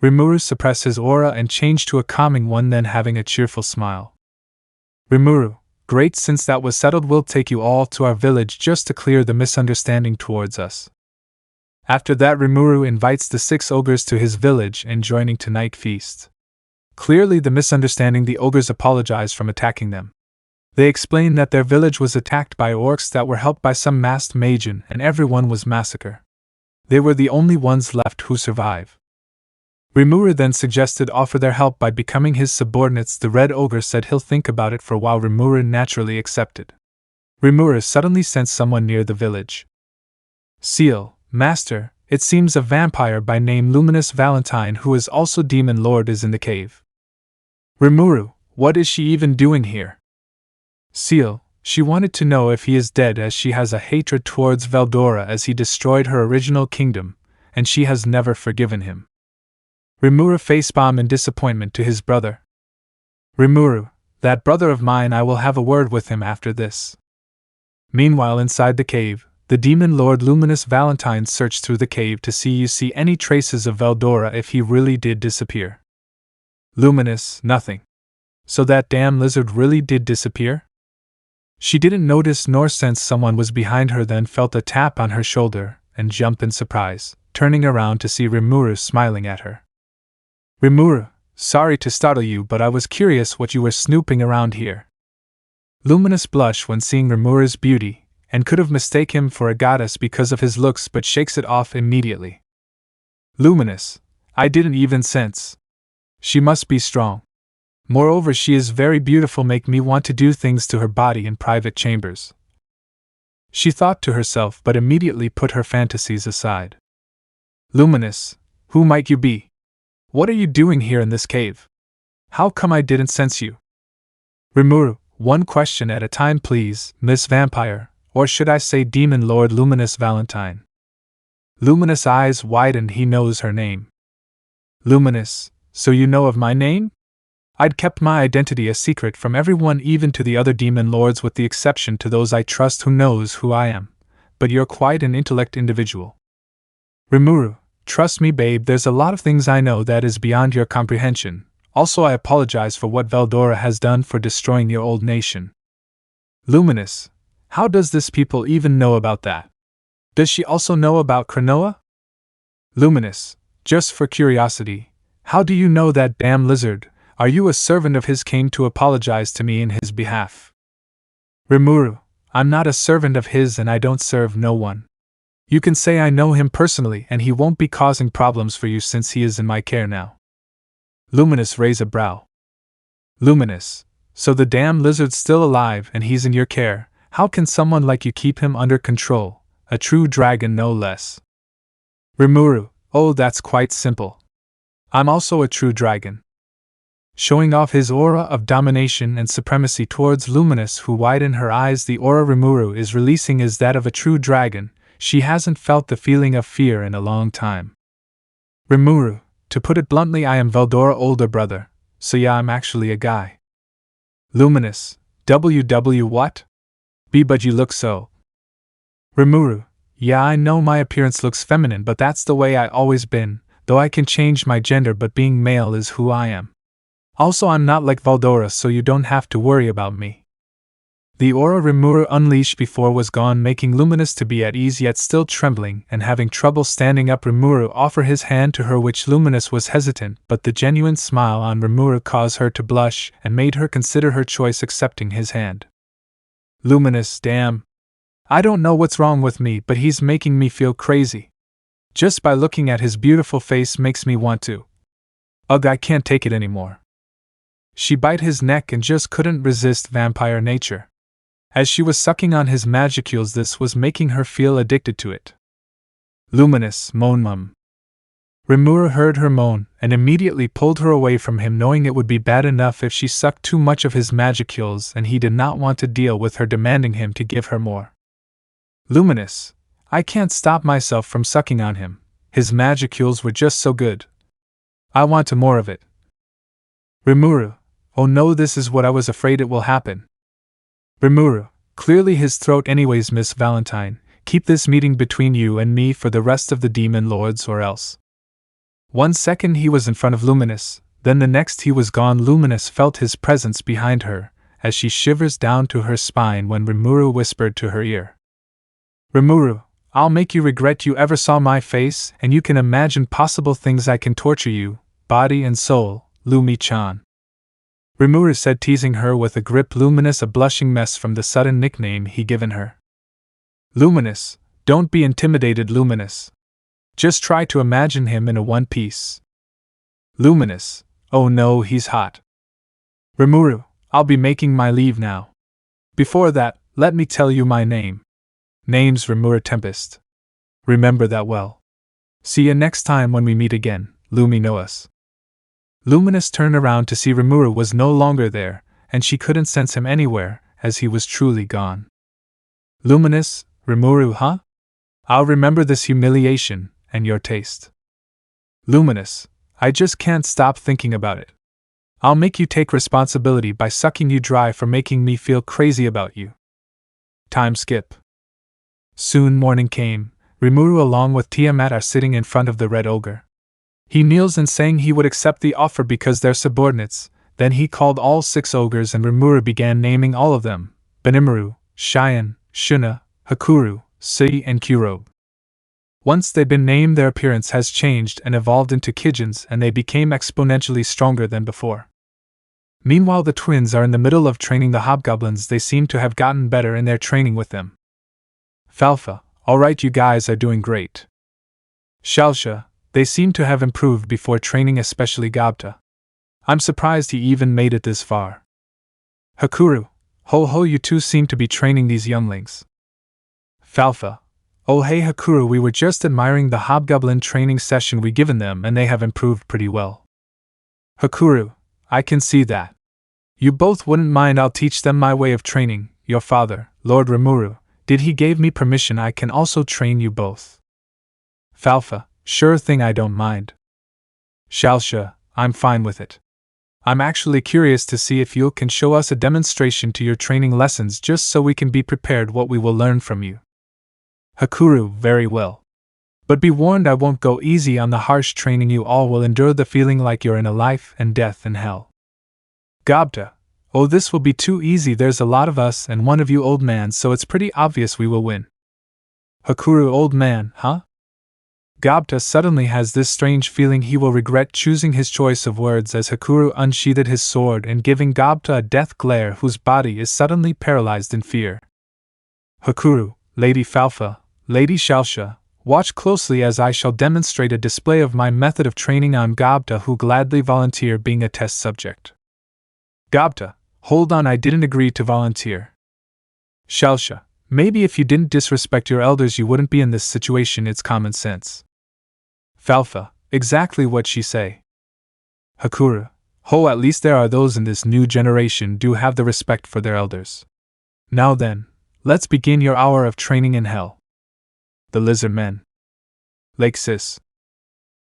Rimuru suppressed his aura and changed to a calming one, then having a cheerful smile. Rimuru, great, since that was settled, we'll take you all to our village just to clear the misunderstanding towards us. After that, Rimuru invites the 6 ogres to his village and joining tonight's feast. Clearly the misunderstanding, the ogres apologize from attacking them. They explain that their village was attacked by orcs that were helped by some masked Magian and everyone was massacred. They were the only ones left who survive. Rimuru then suggested offer their help by becoming his subordinates. The Red Ogre said he'll think about it for a while. Rimuru naturally accepted. Rimuru suddenly sensed someone near the village. Seal, master, it seems a vampire by name Luminous Valentine, who is also Demon Lord, is in the cave. Rimuru, what is she even doing here? Seal, she wanted to know if he is dead, as she has a hatred towards Veldora as he destroyed her original kingdom, and she has never forgiven him. Rimuru facepalmed in disappointment to his brother. Rimuru, that brother of mine, I will have a word with him after this. Meanwhile, inside the cave, the demon lord Luminous Valentine searched through the cave to see any traces of Veldora if he really did disappear. Luminous, nothing. So that damn lizard really did disappear? She didn't notice nor sense someone was behind her, then felt a tap on her shoulder and jumped in surprise, turning around to see Rimuru smiling at her. Rimuru, sorry to startle you, but I was curious what you were snooping around here. Luminous blushed when seeing Rimuru's beauty, and could have mistaken him for a goddess because of his looks, but shakes it off immediately. Luminous, I didn't even sense. She must be strong. Moreover, she is very beautiful, make me want to do things to her body in private chambers. She thought to herself, but immediately put her fantasies aside. Luminous, who might you be? What are you doing here in this cave? How come I didn't sense you? Rimuru, one question at a time please, Miss Vampire, or should I say Demon Lord Luminous Valentine. Luminous eyes widened, he knows her name. Luminous, so you know of my name? I'd kept my identity a secret from everyone, even to the other demon lords, with the exception to those I trust who knows who I am, but you're quite an intellect individual. Rimuru, trust me babe, there's a lot of things I know that is beyond your comprehension. Also, I apologize for what Veldora has done for destroying your old nation. Luminous, how does this people even know about that? Does she also know about Cronoa? Luminous, just for curiosity, how do you know that damn lizard? Are you a servant of his, came to apologize to me in his behalf? Rimuru, I'm not a servant of his and I don't serve no one. You can say I know him personally and he won't be causing problems for you since he is in my care now. Luminous raised a brow. Luminous, so the damn lizard's still alive and he's in your care. How can someone like you keep him under control? A true dragon no less. Rimuru, oh, that's quite simple. I'm also a true dragon. Showing off his aura of domination and supremacy towards Luminous, who widened her eyes. The aura Rimuru is releasing is that of a true dragon. She hasn't felt the feeling of fear in a long time. Rimuru, to put it bluntly, I am Veldora older brother, so yeah, I'm actually a guy. Luminous, WW what? B, but you look so. Rimuru, yeah, I know my appearance looks feminine, but that's the way I always been, though I can change my gender, but being male is who I am. Also, I'm not like Veldora, so you don't have to worry about me. The aura Rimuru unleashed before was gone, making Luminous to be at ease yet still trembling and having trouble standing up. Rimuru offered his hand to her, which Luminous was hesitant, but the genuine smile on Rimuru caused her to blush and made her consider her choice accepting his hand. Luminous, damn. I don't know what's wrong with me, but he's making me feel crazy. Just by looking at his beautiful face makes me want to. Ugh, I can't take it anymore. She bit his neck and just couldn't resist vampire nature. As she was sucking on his magicules, this was making her feel addicted to it. Luminous, moan mum. Rimuru heard her moan and immediately pulled her away from him, knowing it would be bad enough if she sucked too much of his magicules, and he did not want to deal with her demanding him to give her more. Luminous, I can't stop myself from sucking on him. His magicules were just so good. I want more of it. Rimuru, oh no, this is what I was afraid it will happen. Rimuru, clearly his throat anyways, Miss Valentine, keep this meeting between you and me for the rest of the demon lords or else. 1 second he was in front of Luminous, then the next he was gone. Luminous felt his presence behind her, as she shivers down to her spine when Rimuru whispered to her ear. Rimuru, I'll make you regret you ever saw my face, and you can imagine possible things I can torture you, body and soul, Lumi-chan. Rimuru said, teasing her with a grip. Luminous a blushing mess from the sudden nickname he given her. Luminous, don't be intimidated, Luminous. Just try to imagine him in a one piece. Luminous, oh no, he's hot. Rimuru, I'll be making my leave now. Before that, let me tell you my name. Name's Rimuru Tempest. Remember that well. See you next time when we meet again, Luminous. Luminous turned around to see Rimuru was no longer there, and she couldn't sense him anywhere, as he was truly gone. Luminous, Rimuru, huh? I'll remember this humiliation, and your taste. Luminous, I just can't stop thinking about it. I'll make you take responsibility by sucking you dry for making me feel crazy about you. Time skip. Soon morning came. Rimuru along with Tiamat are sitting in front of the red ogre. He kneels and saying he would accept the offer because they're subordinates. Then he called all 6 ogres and Rimuru began naming all of them: Benimaru, Cheyenne, Shuna, Hakuru, Sei, and Kurobe. Once they've been named, their appearance has changed and evolved into Kijins, and they became exponentially stronger than before. Meanwhile, the twins are in the middle of training the hobgoblins. They seem to have gotten better in their training with them. Falfa, alright, you guys are doing great. Shalsha, they seem to have improved before training, especially Gabta. I'm surprised he even made it this far. Hakuru, ho, you two seem to be training these younglings. Falfa, oh hey Hakuru, we were just admiring the hobgoblin training session we given them and they have improved pretty well. Hakuru, I can see that. You both wouldn't mind, I'll teach them my way of training. Your father, Lord Rimuru, did he gave me permission I can also train you both. Falfa, sure thing, I don't mind. Shalsha, I'm fine with it. I'm actually curious to see if you can show us a demonstration to your training lessons just so we can be prepared what we will learn from you. Hakuru, very well. But be warned, I won't go easy on the harsh training. You all will endure the feeling like you're in a life and death in hell. Gabta, oh, this will be too easy. There's a lot of us and one of you old man, so it's pretty obvious we will win. Hakuru, old man, huh? Gabta suddenly has this strange feeling he will regret choosing his choice of words as Hakuru unsheathed his sword and giving Gabta a death glare, whose body is suddenly paralyzed in fear. Hakuru, Lady Falfa, Lady Shalsha, watch closely as I shall demonstrate a display of my method of training on Gabta, who gladly volunteer being a test subject. Gabta, hold on, I didn't agree to volunteer. Shalsha, maybe if you didn't disrespect your elders you wouldn't be in this situation, it's common sense. Falfa, exactly what she say. Hakuru, ho, at least there are those in this new generation do have the respect for their elders. Now then, let's begin your hour of training in hell. The Lizardmen. Lake Sis.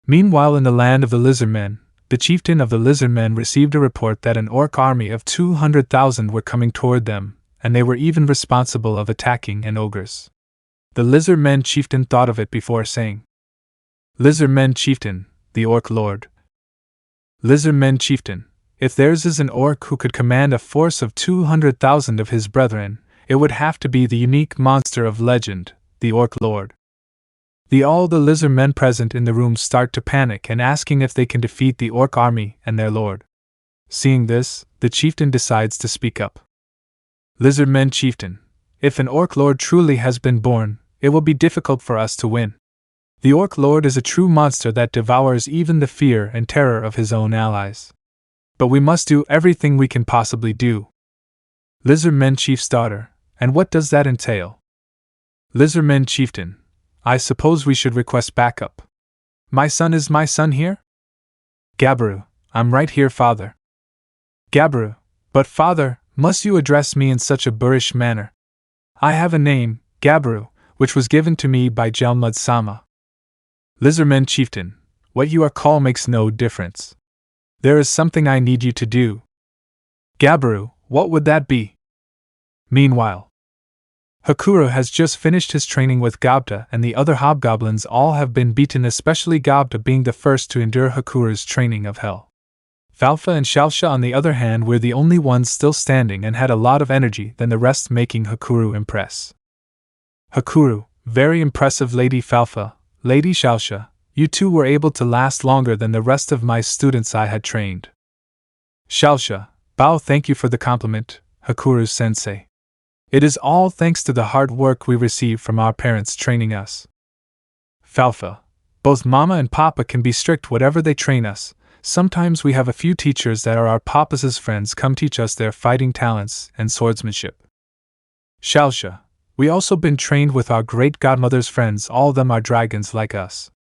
Meanwhile, in the land of the Lizardmen, the chieftain of the Lizardmen received a report that an orc army of 200,000 were coming toward them, and they were even responsible of attacking an ogres. The Lizardmen chieftain thought of it before saying, Lizardmen chieftain, the orc lord. Lizardmen chieftain, if theirs is an orc who could command a force of 200,000 of his brethren, it would have to be the unique monster of legend, the orc lord. All the Lizardmen present in the room start to panic and asking if they can defeat the orc army and their lord. Seeing this, the chieftain decides to speak up. Lizardmen chieftain, if an orc lord truly has been born, it will be difficult for us to win. The orc lord is a true monster that devours even the fear and terror of his own allies. But we must do everything we can possibly do. Lizardmen chief's daughter, and what does that entail? Lizardmen chieftain, I suppose we should request backup. My son, is my son here? Gabaru, I'm right here, father. Gabaru, but father, must you address me in such a boorish manner? I have a name, Gabaru, which was given to me by Jalmud-sama. Lizardmen chieftain, what you are called makes no difference. There is something I need you to do. Gabaru, what would that be? Meanwhile, Hakuru has just finished his training with Gabta, and the other hobgoblins all have been beaten, especially Gabta being the first to endure Hakuru's training of hell. Falfa and Shalsha, on the other hand, were the only ones still standing and had a lot of energy than the rest, making Hakuru impress. Hakuru, very impressive. Lady Falfa, Lady Shalsha, you two were able to last longer than the rest of my students I had trained. Shalsha, bow, thank you for the compliment, Hakuru-sensei. It is all thanks to the hard work we receive from our parents training us. Falfa, both Mama and Papa can be strict whatever they train us. Sometimes we have a few teachers that are our Papa's friends come teach us their fighting talents and swordsmanship. Shalsha, we also been trained with our great godmother's friends, all of them are dragons like us.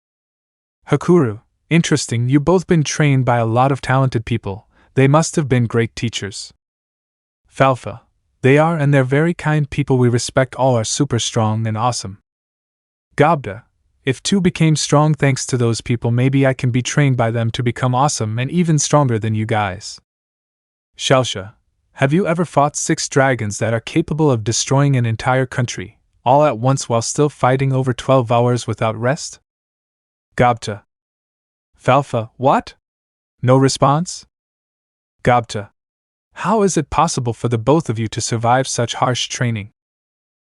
Hakuru, interesting, you both been trained by a lot of talented people, they must have been great teachers. Falfa, they are, and they're very kind people we respect, all are super strong and awesome. Gabda, If 2 became strong thanks to those people, maybe I can be trained by them to become awesome and even stronger than you guys. Xiaoxia, have you ever fought 6 dragons that are capable of destroying an entire country, all at once while still fighting over 12 hours without rest? Gobta. Falfa, what? No response? Gobta. How is it possible for the both of you to survive such harsh training?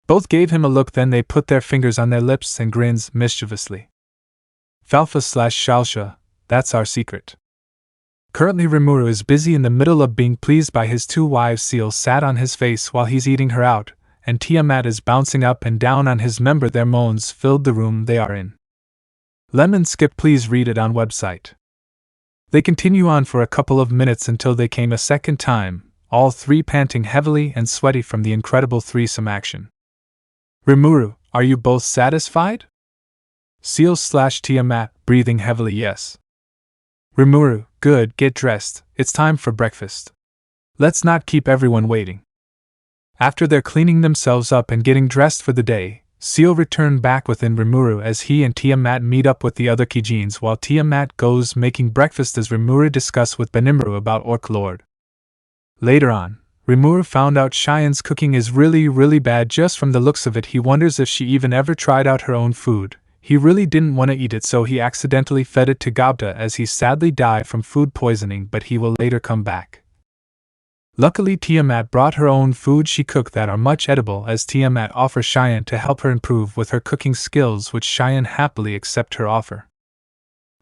Both gave him a look, then they put their fingers on their lips and grins mischievously. Falfa/Xiaoxia, that's our secret. Currently Rimuru is busy in the middle of being pleased by his 2 wives. Seal sat on his face while he's eating her out, and Tiamat is bouncing up and down on his member. Their moans filled the room they are in. Lemon skip, please read it on website. They continue on for a couple of minutes until they came a second time, all 3 panting heavily and sweaty from the incredible threesome action. Rimuru, are you both satisfied? Seal/Tiamat, breathing heavily, yes. Rimuru, good, get dressed, it's time for breakfast. Let's not keep everyone waiting. After they're cleaning themselves up and getting dressed for the day, Seal returned back within Rimuru as he and Tiamat meet up with the other Kijins while Tiamat goes making breakfast as Rimuru discuss with Rimuru about Orc Lord. Later on, Rimuru found out Cheyenne's cooking is really bad. Just from the looks of it, he wonders if she even ever tried out her own food. He really didn't want to eat it, so he accidentally fed it to Gobta as he sadly died from food poisoning, but he will later come back. Luckily Tiamat brought her own food she cooked that are much edible, as Tiamat offers Cheyenne to help her improve with her cooking skills, which Cheyenne happily accepts her offer.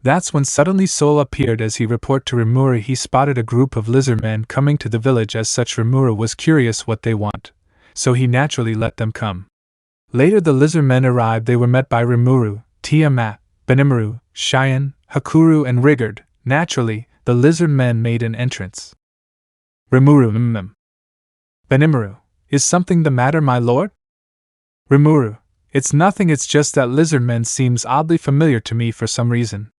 That's when suddenly Soul appeared as he reported to Rimuru he spotted a group of Lizardmen coming to the village. As such, Rimuru was curious what they want, so he naturally let them come. Later the Lizardmen arrived. They were met by Rimuru, Tiamat, Benimaru, Cheyenne, Hakuru and Rigard. Naturally, the Lizardmen made an entrance. Rimuru, Benimaru, is something the matter, my lord? Rimuru, it's nothing, it's just that Lizardmen seems oddly familiar to me for some reason.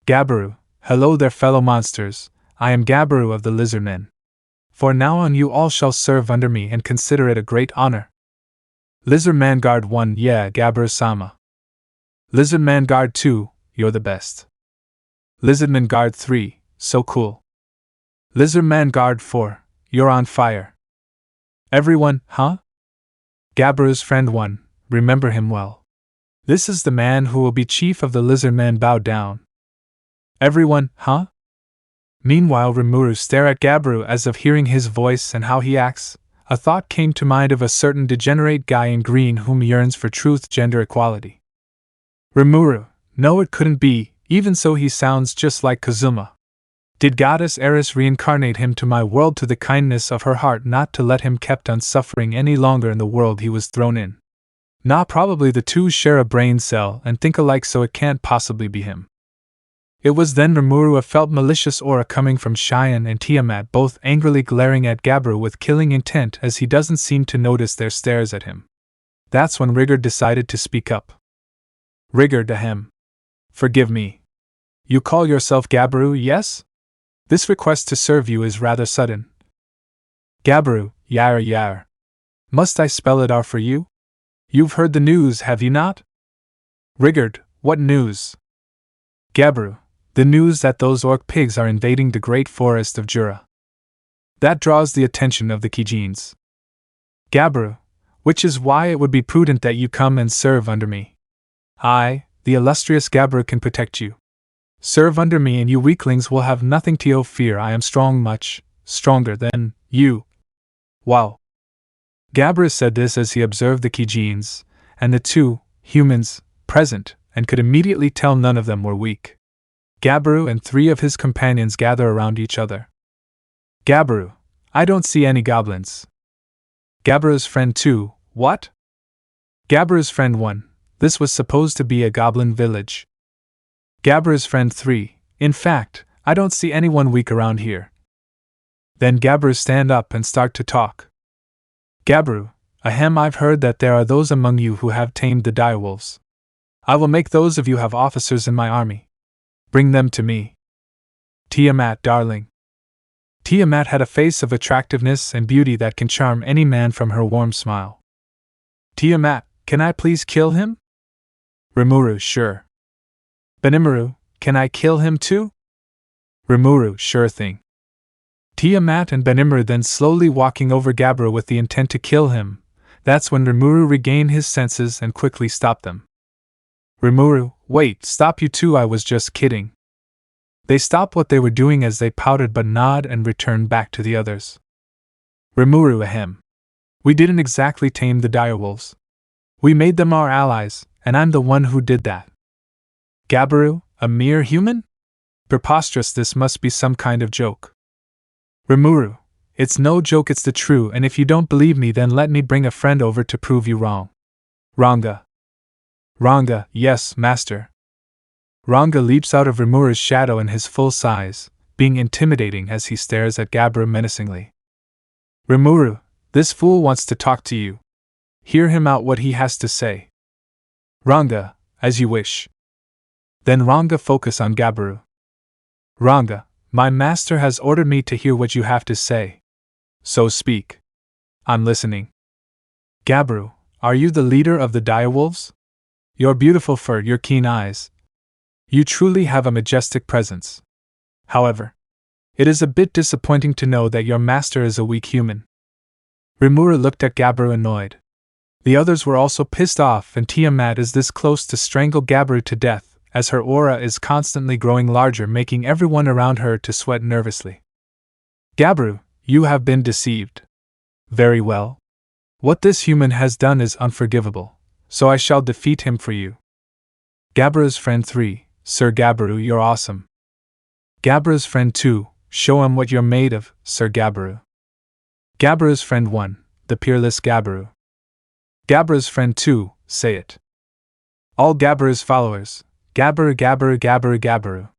Gabiru, hello there fellow monsters, I am Gabiru of the Lizardmen. For now on you all shall serve under me and consider it a great honor. Lizardman Guard 1, yeah, Gabiru-sama. Lizardman Guard 2, you're the best. Lizardman Guard 3, so cool. Lizardman Guard 4, you're on fire. Everyone, huh? Gabiru's friend 1, remember him well. This is the man who will be chief of the Lizardmen. Bow down. Everyone, huh? Meanwhile Rimuru stare at Gabiru as if hearing his voice and how he acts. A thought came to mind of a certain degenerate guy in green whom yearns for truth, gender equality. Rimuru, no it couldn't be, even so he sounds just like Kazuma. Did Goddess Eris reincarnate him to my world to the kindness of her heart not to let him kept on suffering any longer in the world he was thrown in? Nah, probably the 2 share a brain cell and think alike, so it can't possibly be him. It was then Rimuru felt malicious aura coming from Cheyenne and Tiamat, both angrily glaring at Gabiru with killing intent as he doesn't seem to notice their stares at him. That's when Rigard decided to speak up. Rigard, ahem. Forgive me. You call yourself Gabiru, yes? This request to serve you is rather sudden. Gabiru, yar. Must I spell it out for you? You've heard the news, have you not? Rigard, what news? Gabiru, the news that those orc pigs are invading the great forest of Jura. That draws the attention of the Kijins. Gabiru, which is why it would be prudent that you come and serve under me. I, the illustrious Gabiru, can protect you. Serve under me and you weaklings will have nothing to fear. I am strong, much stronger than you. Wow. Gabiru said this as he observed the Kijins, and the 2 humans present, and could immediately tell none of them were weak. Gabiru and 3 of his companions gather around each other. Gabiru, I don't see any goblins. Gabiru's friend 2, what? Gabiru's friend 1, this was supposed to be a goblin village. Gabiru's friend 3, in fact, I don't see anyone weak around here. Then Gabiru stand up and start to talk. Gabiru, ahem, I've heard that there are those among you who have tamed the direwolves. I will make those of you have officers in my army. Bring them to me. Tiamat, darling. Tiamat had a face of attractiveness and beauty that can charm any man from her warm smile. Tiamat, can I please kill him? Rimuru, sure. Benimaru, can I kill him too? Rimuru, sure thing. Tiamat and Benimaru then slowly walking over Gabbro with the intent to kill him. That's when Rimuru regained his senses and quickly stopped them. Rimuru, wait, stop you two, I was just kidding. They stopped what they were doing as they pouted but nod and returned back to the others. Rimuru, ahem. We didn't exactly tame the direwolves. We made them our allies, and I'm the one who did that. Gabbro, a mere human? Preposterous, this must be some kind of joke. Rimuru, it's no joke, it's the true, and if you don't believe me then let me bring a friend over to prove you wrong. Ranga. Ranga, yes, master. Ranga leaps out of Rimuru's shadow in his full size, being intimidating as he stares at Gabbro menacingly. Rimuru, this fool wants to talk to you. Hear him out what he has to say. Ranga, as you wish. Then Ranga focus on Gabbro. Ranga, my master has ordered me to hear what you have to say. So speak. I'm listening. Gabbro, are you the leader of the direwolves? Your beautiful fur, your keen eyes. You truly have a majestic presence. However, it is a bit disappointing to know that your master is a weak human. Rimuru looked at Gabbro annoyed. The others were also pissed off, and Tiamat is this close to strangle Gabbro to death, as her aura is constantly growing larger, making everyone around her to sweat nervously. Gabbro, you have been deceived. Very well. What this human has done is unforgivable, so I shall defeat him for you. Gabbro's friend 3, Sir Gabbro, you're awesome. Gabbro's friend 2, show him what you're made of, Sir Gabbro. Gabbro's friend 1, the peerless Gabbro. Gabbro's friend 2, say it. All Gabbro's followers, Gabbro, Gabbro, Gabbro, Gabbro.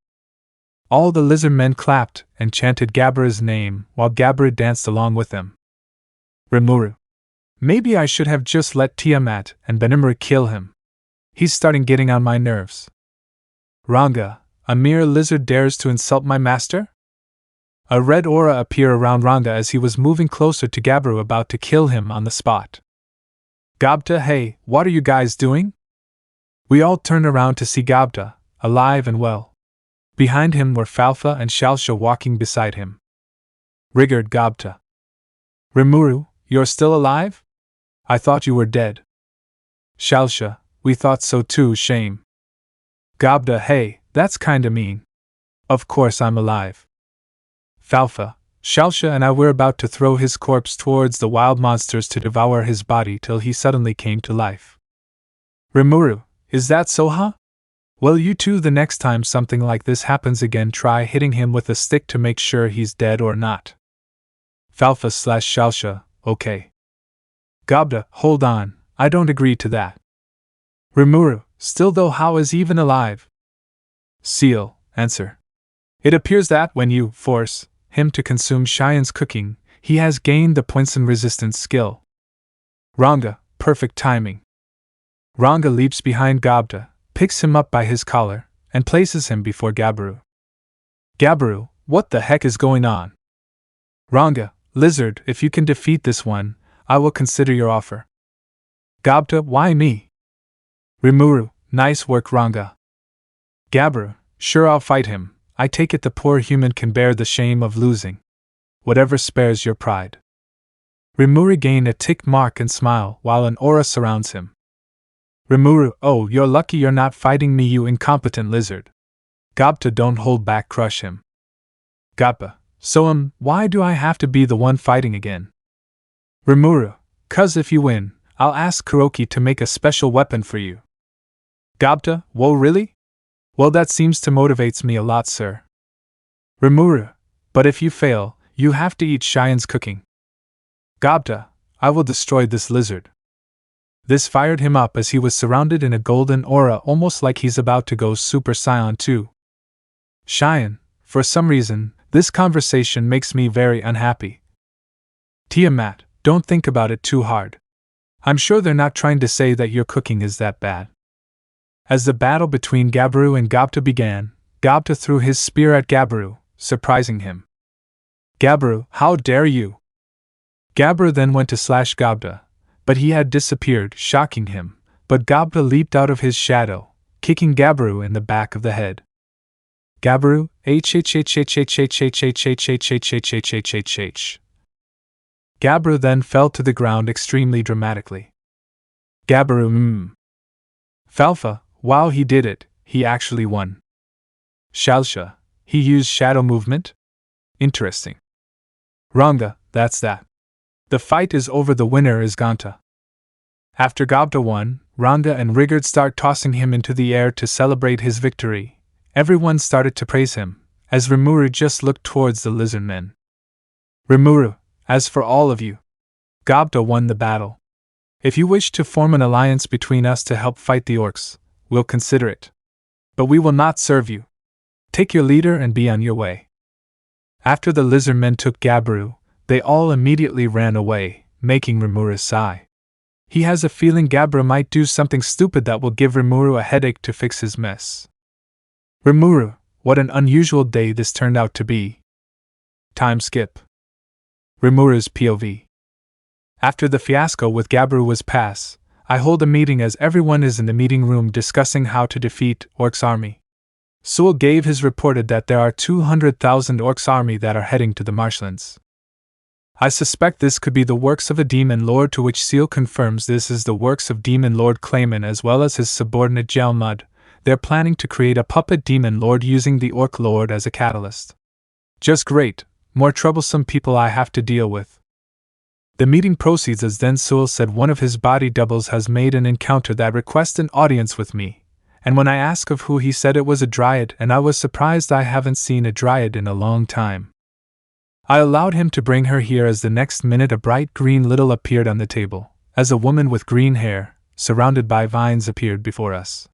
All the Lizardmen clapped and chanted Gabbro's name while Gabbro danced along with them. Rimuru. Maybe I should have just let Tiamat and Benimaru kill him. He's starting getting on my nerves. Ranga, a mere lizard dares to insult my master? A red aura appeared around Ranga as he was moving closer to Gabbro, about to kill him on the spot. Gobta, hey, what are you guys doing? We all turned around to see Gobta, alive and well. Behind him were Falfa and Shalsha walking beside him. Riggered Gobta. Rimuru, you're still alive? I thought you were dead. Shalsha, we thought so too, shame. Gobta, hey, that's kinda mean. Of course I'm alive. Falfa, Shalsha and I were about to throw his corpse towards the wild monsters to devour his body till he suddenly came to life. Rimuru, is that so, huh? Well, you two, the next time something like this happens again, try hitting him with a stick to make sure he's dead or not. Falfa/Shalsha, okay. Gobta, hold on, I don't agree to that. Rimuru, still though, how is he even alive? Seal, answer. It appears that when you force him to consume Cheyenne's cooking, he has gained the poison resistance skill. Ranga, perfect timing. Ranga leaps behind Gobta, picks him up by his collar, and places him before Gabbro. Gabbro, what the heck is going on? Ranga, lizard, if you can defeat this one, I will consider your offer. Gobta, why me? Rimuru, nice work, Ranga. Gabbro, sure, I'll fight him. I take it the poor human can bear the shame of losing. Whatever spares your pride. Rimuru gained a tick mark and smile while an aura surrounds him. Rimuru, oh, you're lucky you're not fighting me, you incompetent lizard. Gobta, don't hold back, crush him. Gobta, so why do I have to be the one fighting again? Rimuru, 'cause if you win, I'll ask Kuroki to make a special weapon for you. Gobta, whoa, really? Well, that seems to motivates me a lot, sir. Rimuru, but if you fail, you have to eat Cheyenne's cooking. Gobta, I will destroy this lizard. This fired him up as he was surrounded in a golden aura, almost like he's about to go Super Saiyan 2. Cheyenne, for some reason, this conversation makes me very unhappy. Tiamat, don't think about it too hard. I'm sure they're not trying to say that your cooking is that bad. As the battle between Gabbro and Gobta began, Gobta threw his spear at Gabbro, surprising him. Gabbro, how dare you? Gabbro then went to slash Gobta, but he had disappeared, shocking him, but Gabba leaped out of his shadow, kicking Gabaru in the back of the head. Gabaru, h. Gabaru then fell to the ground extremely dramatically. Gabaru, Falfa, wow, he did it, he actually won. Shalsha, he used shadow movement? Interesting. Ranga, that's that. The fight is over, the winner is Ganta. After Gabda won, Ranga and Rigard start tossing him into the air to celebrate his victory. Everyone started to praise him, as Rimuru just looked towards the Lizardmen. Rimuru, as for all of you, Gabda won the battle. If you wish to form an alliance between us to help fight the orcs, we'll consider it. But we will not serve you. Take your leader and be on your way. After the Lizardmen took Gabaru, they all immediately ran away, making Rimuru sigh. He has a feeling Gabaru might do something stupid that will give Rimuru a headache to fix his mess. Rimuru, what an unusual day this turned out to be. Time skip. Rimuru's POV. After the fiasco with Gabaru was past, I hold a meeting as everyone is in the meeting room discussing how to defeat Orcs' army. Sewell gave his reported that there are 200,000 Orcs' army that are heading to the marshlands. I suspect this could be the works of a demon lord, to which Seal confirms this is the works of demon lord Clayman as well as his subordinate Gelmud. They're planning to create a puppet demon lord using the orc lord as a catalyst. Just great, more troublesome people I have to deal with. The meeting proceeds as then Sewell said one of his body doubles has made an encounter that requests an audience with me, and when I asked of who he said it was a dryad, and I was surprised I haven't seen a dryad in a long time. I allowed him to bring her here as the next minute a bright green little appeared on the table, as a woman with green hair, surrounded by vines appeared before us.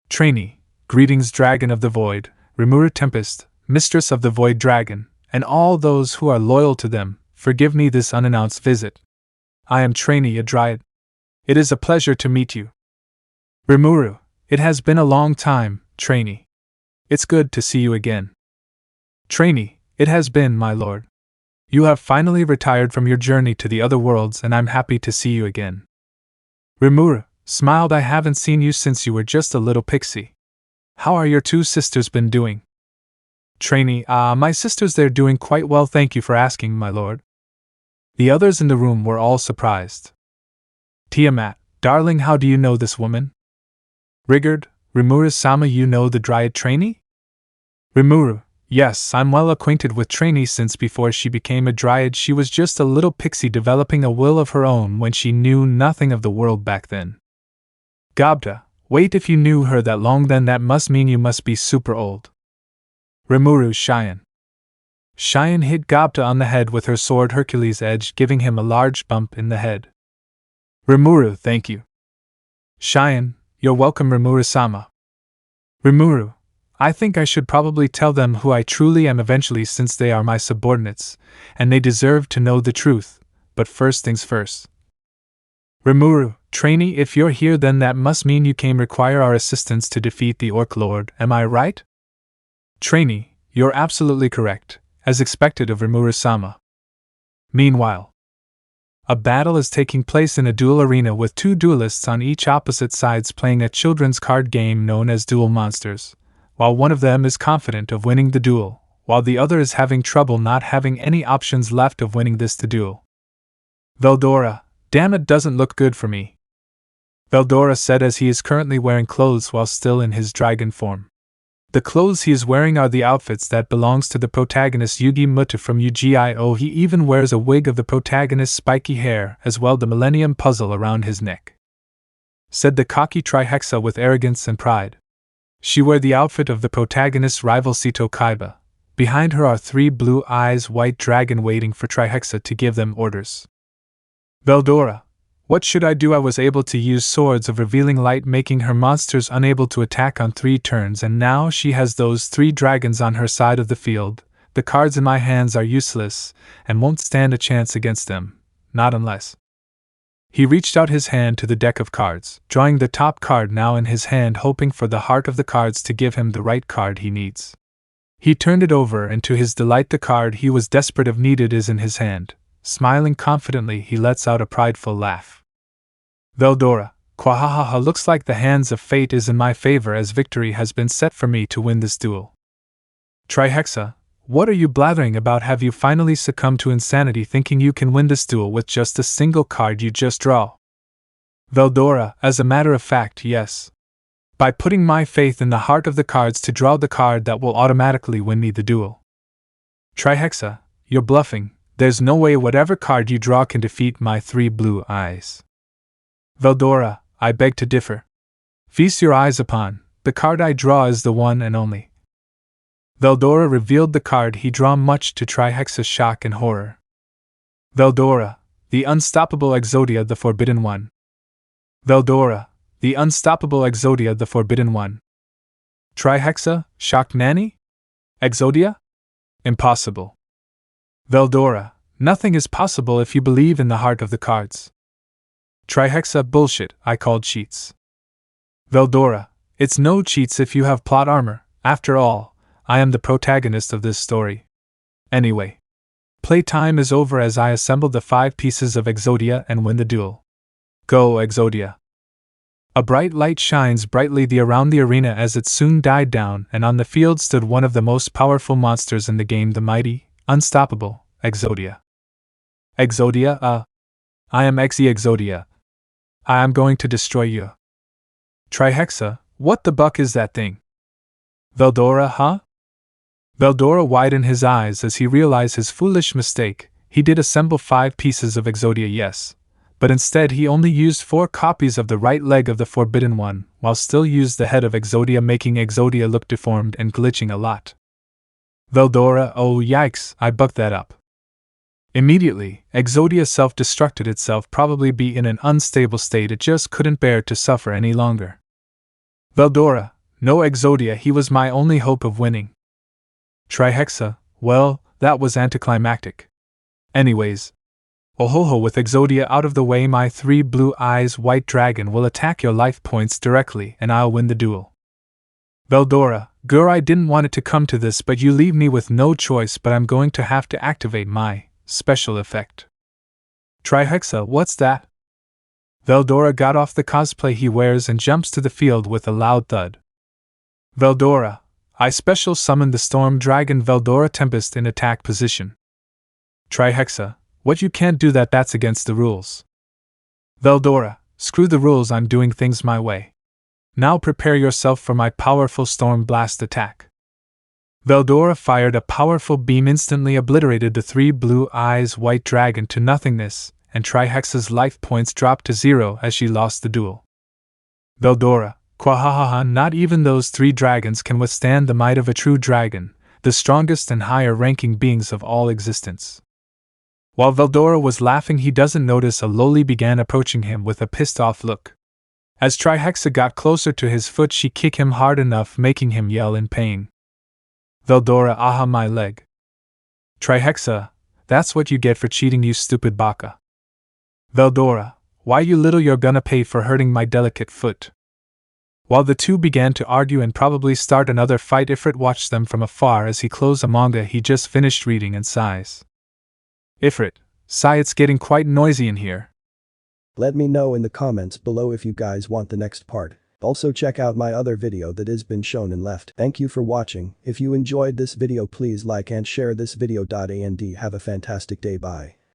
Trainee, greetings Dragon of the Void, Rimuru Tempest, Mistress of the Void Dragon, and all those who are loyal to them, forgive me this unannounced visit. I am Trainee, a dryad. It is a pleasure to meet you. Rimuru, it has been a long time, Trainee. It's good to see you again. Trainee, it has been, my lord. You have finally retired from your journey to the other worlds and I'm happy to see you again. Rimuru smiled, I haven't seen you since you were just a little pixie. How are your two sisters been doing? Trainee, my sisters, they're doing quite well, thank you for asking, my lord. The others in the room were all surprised. Tiamat, darling, how do you know this woman? Rigard, Rimuru-sama, you know the dryad Trainee? Rimuru, yes, I'm well acquainted with Trainee since before she became a dryad she was just a little pixie developing a will of her own when she knew nothing of the world back then. Gabda, wait, if you knew her that long then that must mean you must be super old. Rimuru Cheyenne. Cheyenne hit Gabda on the head with her sword Hercules edge, giving him a large bump in the head. Rimuru, thank you. Cheyenne, you're welcome, Rimuru-sama. Rimuru, I think I should probably tell them who I truly am eventually since they are my subordinates, and they deserve to know the truth, but first things first. Rimuru, Trainee, if you're here then that must mean you came require our assistance to defeat the Orc Lord, am I right? Trainee, you're absolutely correct, as expected of Rimuru-sama. Meanwhile, a battle is taking place in a duel arena with two duelists on each opposite sides playing a children's card game known as Duel Monsters, while one of them is confident of winning the duel, while the other is having trouble not having any options left of winning this duel. Veldora, damn it, doesn't look good for me. Veldora said as he is currently wearing clothes while still in his dragon form. The clothes he is wearing are the outfits that belongs to the protagonist Yugi Muta from Yu-Gi-Oh! He even wears a wig of the protagonist's spiky hair as well the Millennium Puzzle around his neck. Said the cocky Trihexa with arrogance and pride. She wear the outfit of the protagonist's rival Sito Kaiba. Behind her are three blue eyes white dragon waiting for Trihexa to give them orders. Veldora, what should I do? I was able to use swords of revealing light making her monsters unable to attack on 3 turns and now she has those 3 dragons on her side of the field. The cards in my hands are useless and won't stand a chance against them, not unless. He reached out his hand to the deck of cards, drawing the top card now in his hand hoping for the heart of the cards to give him the right card he needs. He turned it over and to his delight the card he was desperate of needed is in his hand. Smiling confidently he lets out a prideful laugh. Veldora, Quahahaha, looks like the hands of fate is in my favor as victory has been set for me to win this duel. Trihexa, what are you blathering about? Have you finally succumbed to insanity thinking you can win this duel with just a single card you just draw? Veldora, as a matter of fact, yes. By putting my faith in the heart of the cards to draw the card that will automatically win me the duel. Trihexa, you're bluffing. There's no way whatever card you draw can defeat my 3 blue eyes. Veldora, I beg to differ. Feast your eyes upon, the card I draw is the one and only. Veldora revealed the card he draw, much to Trihexa's shock and horror. Veldora, the unstoppable Exodia, the Forbidden One. Veldora, the unstoppable Exodia, the Forbidden One. Trihexa, shocked nanny? Exodia? Impossible. Veldora, nothing is possible if you believe in the heart of the cards. Trihexa, bullshit, I called cheats. Veldora, it's no cheats if you have plot armor. After all, I am the protagonist of this story. Anyway, playtime is over as I assemble the 5 pieces of Exodia and win the duel. Go, Exodia. A bright light shines brightly around the arena as it soon died down, and on the field stood one of the most powerful monsters in the game, the mighty, unstoppable Exodia. Exodia, I am Exodia. I am going to destroy you. Trihexa, what the buck is that thing? Veldora, huh? Veldora widened his eyes as he realized his foolish mistake. He did assemble 5 pieces of Exodia, yes, but instead he only used 4 copies of the right leg of the Forbidden One, while still used the head of Exodia, making Exodia look deformed and glitching a lot. Veldora, oh yikes, I bucked that up. Immediately, Exodia self-destructed itself, probably be in an unstable state it just couldn't bear to suffer any longer. Veldora, no Exodia, he was my only hope of winning. Trihexa, well, that was anticlimactic. Anyways, ohoho, with Exodia out of the way, my 3 blue eyes white dragon will attack your life points directly and I'll win the duel. Veldora, girl, I didn't want it to come to this, but you leave me with no choice, but I'm going to have to activate my special effect. Trihexa, what's that? Veldora got off the cosplay he wears and jumps to the field with a loud thud. Veldora, I special summon the storm dragon Veldora Tempest in attack position. Trihexa, what, you can't do that, that's against the rules. Veldora, screw the rules, I'm doing things my way. Now prepare yourself for my powerful storm blast attack. Veldora fired a powerful beam, instantly obliterated the 3 blue eyes white dragon to nothingness, and Trihexa's life points dropped to 0 as she lost the duel. Veldora, quahahaha, not even those 3 dragons can withstand the might of a true dragon, the strongest and higher ranking beings of all existence. While Veldora was laughing, he doesn't notice a loli began approaching him with a pissed off look. As Trihexa got closer to his foot, she kicked him hard enough, making him yell in pain. Veldora, aha, my leg. Trihexa, that's what you get for cheating, you stupid baka. Veldora, why you little, you're gonna pay for hurting my delicate foot. While the two began to argue and probably start another fight, Ifrit watched them from afar as he closed a manga he just finished reading and sighs. Ifrit, sigh, it's getting quite noisy in here. Let me know in the comments below if you guys want the next part. Also check out my other video that has been shown and left. Thank you for watching. If you enjoyed this video, please like and share this video. And have a fantastic day. Bye.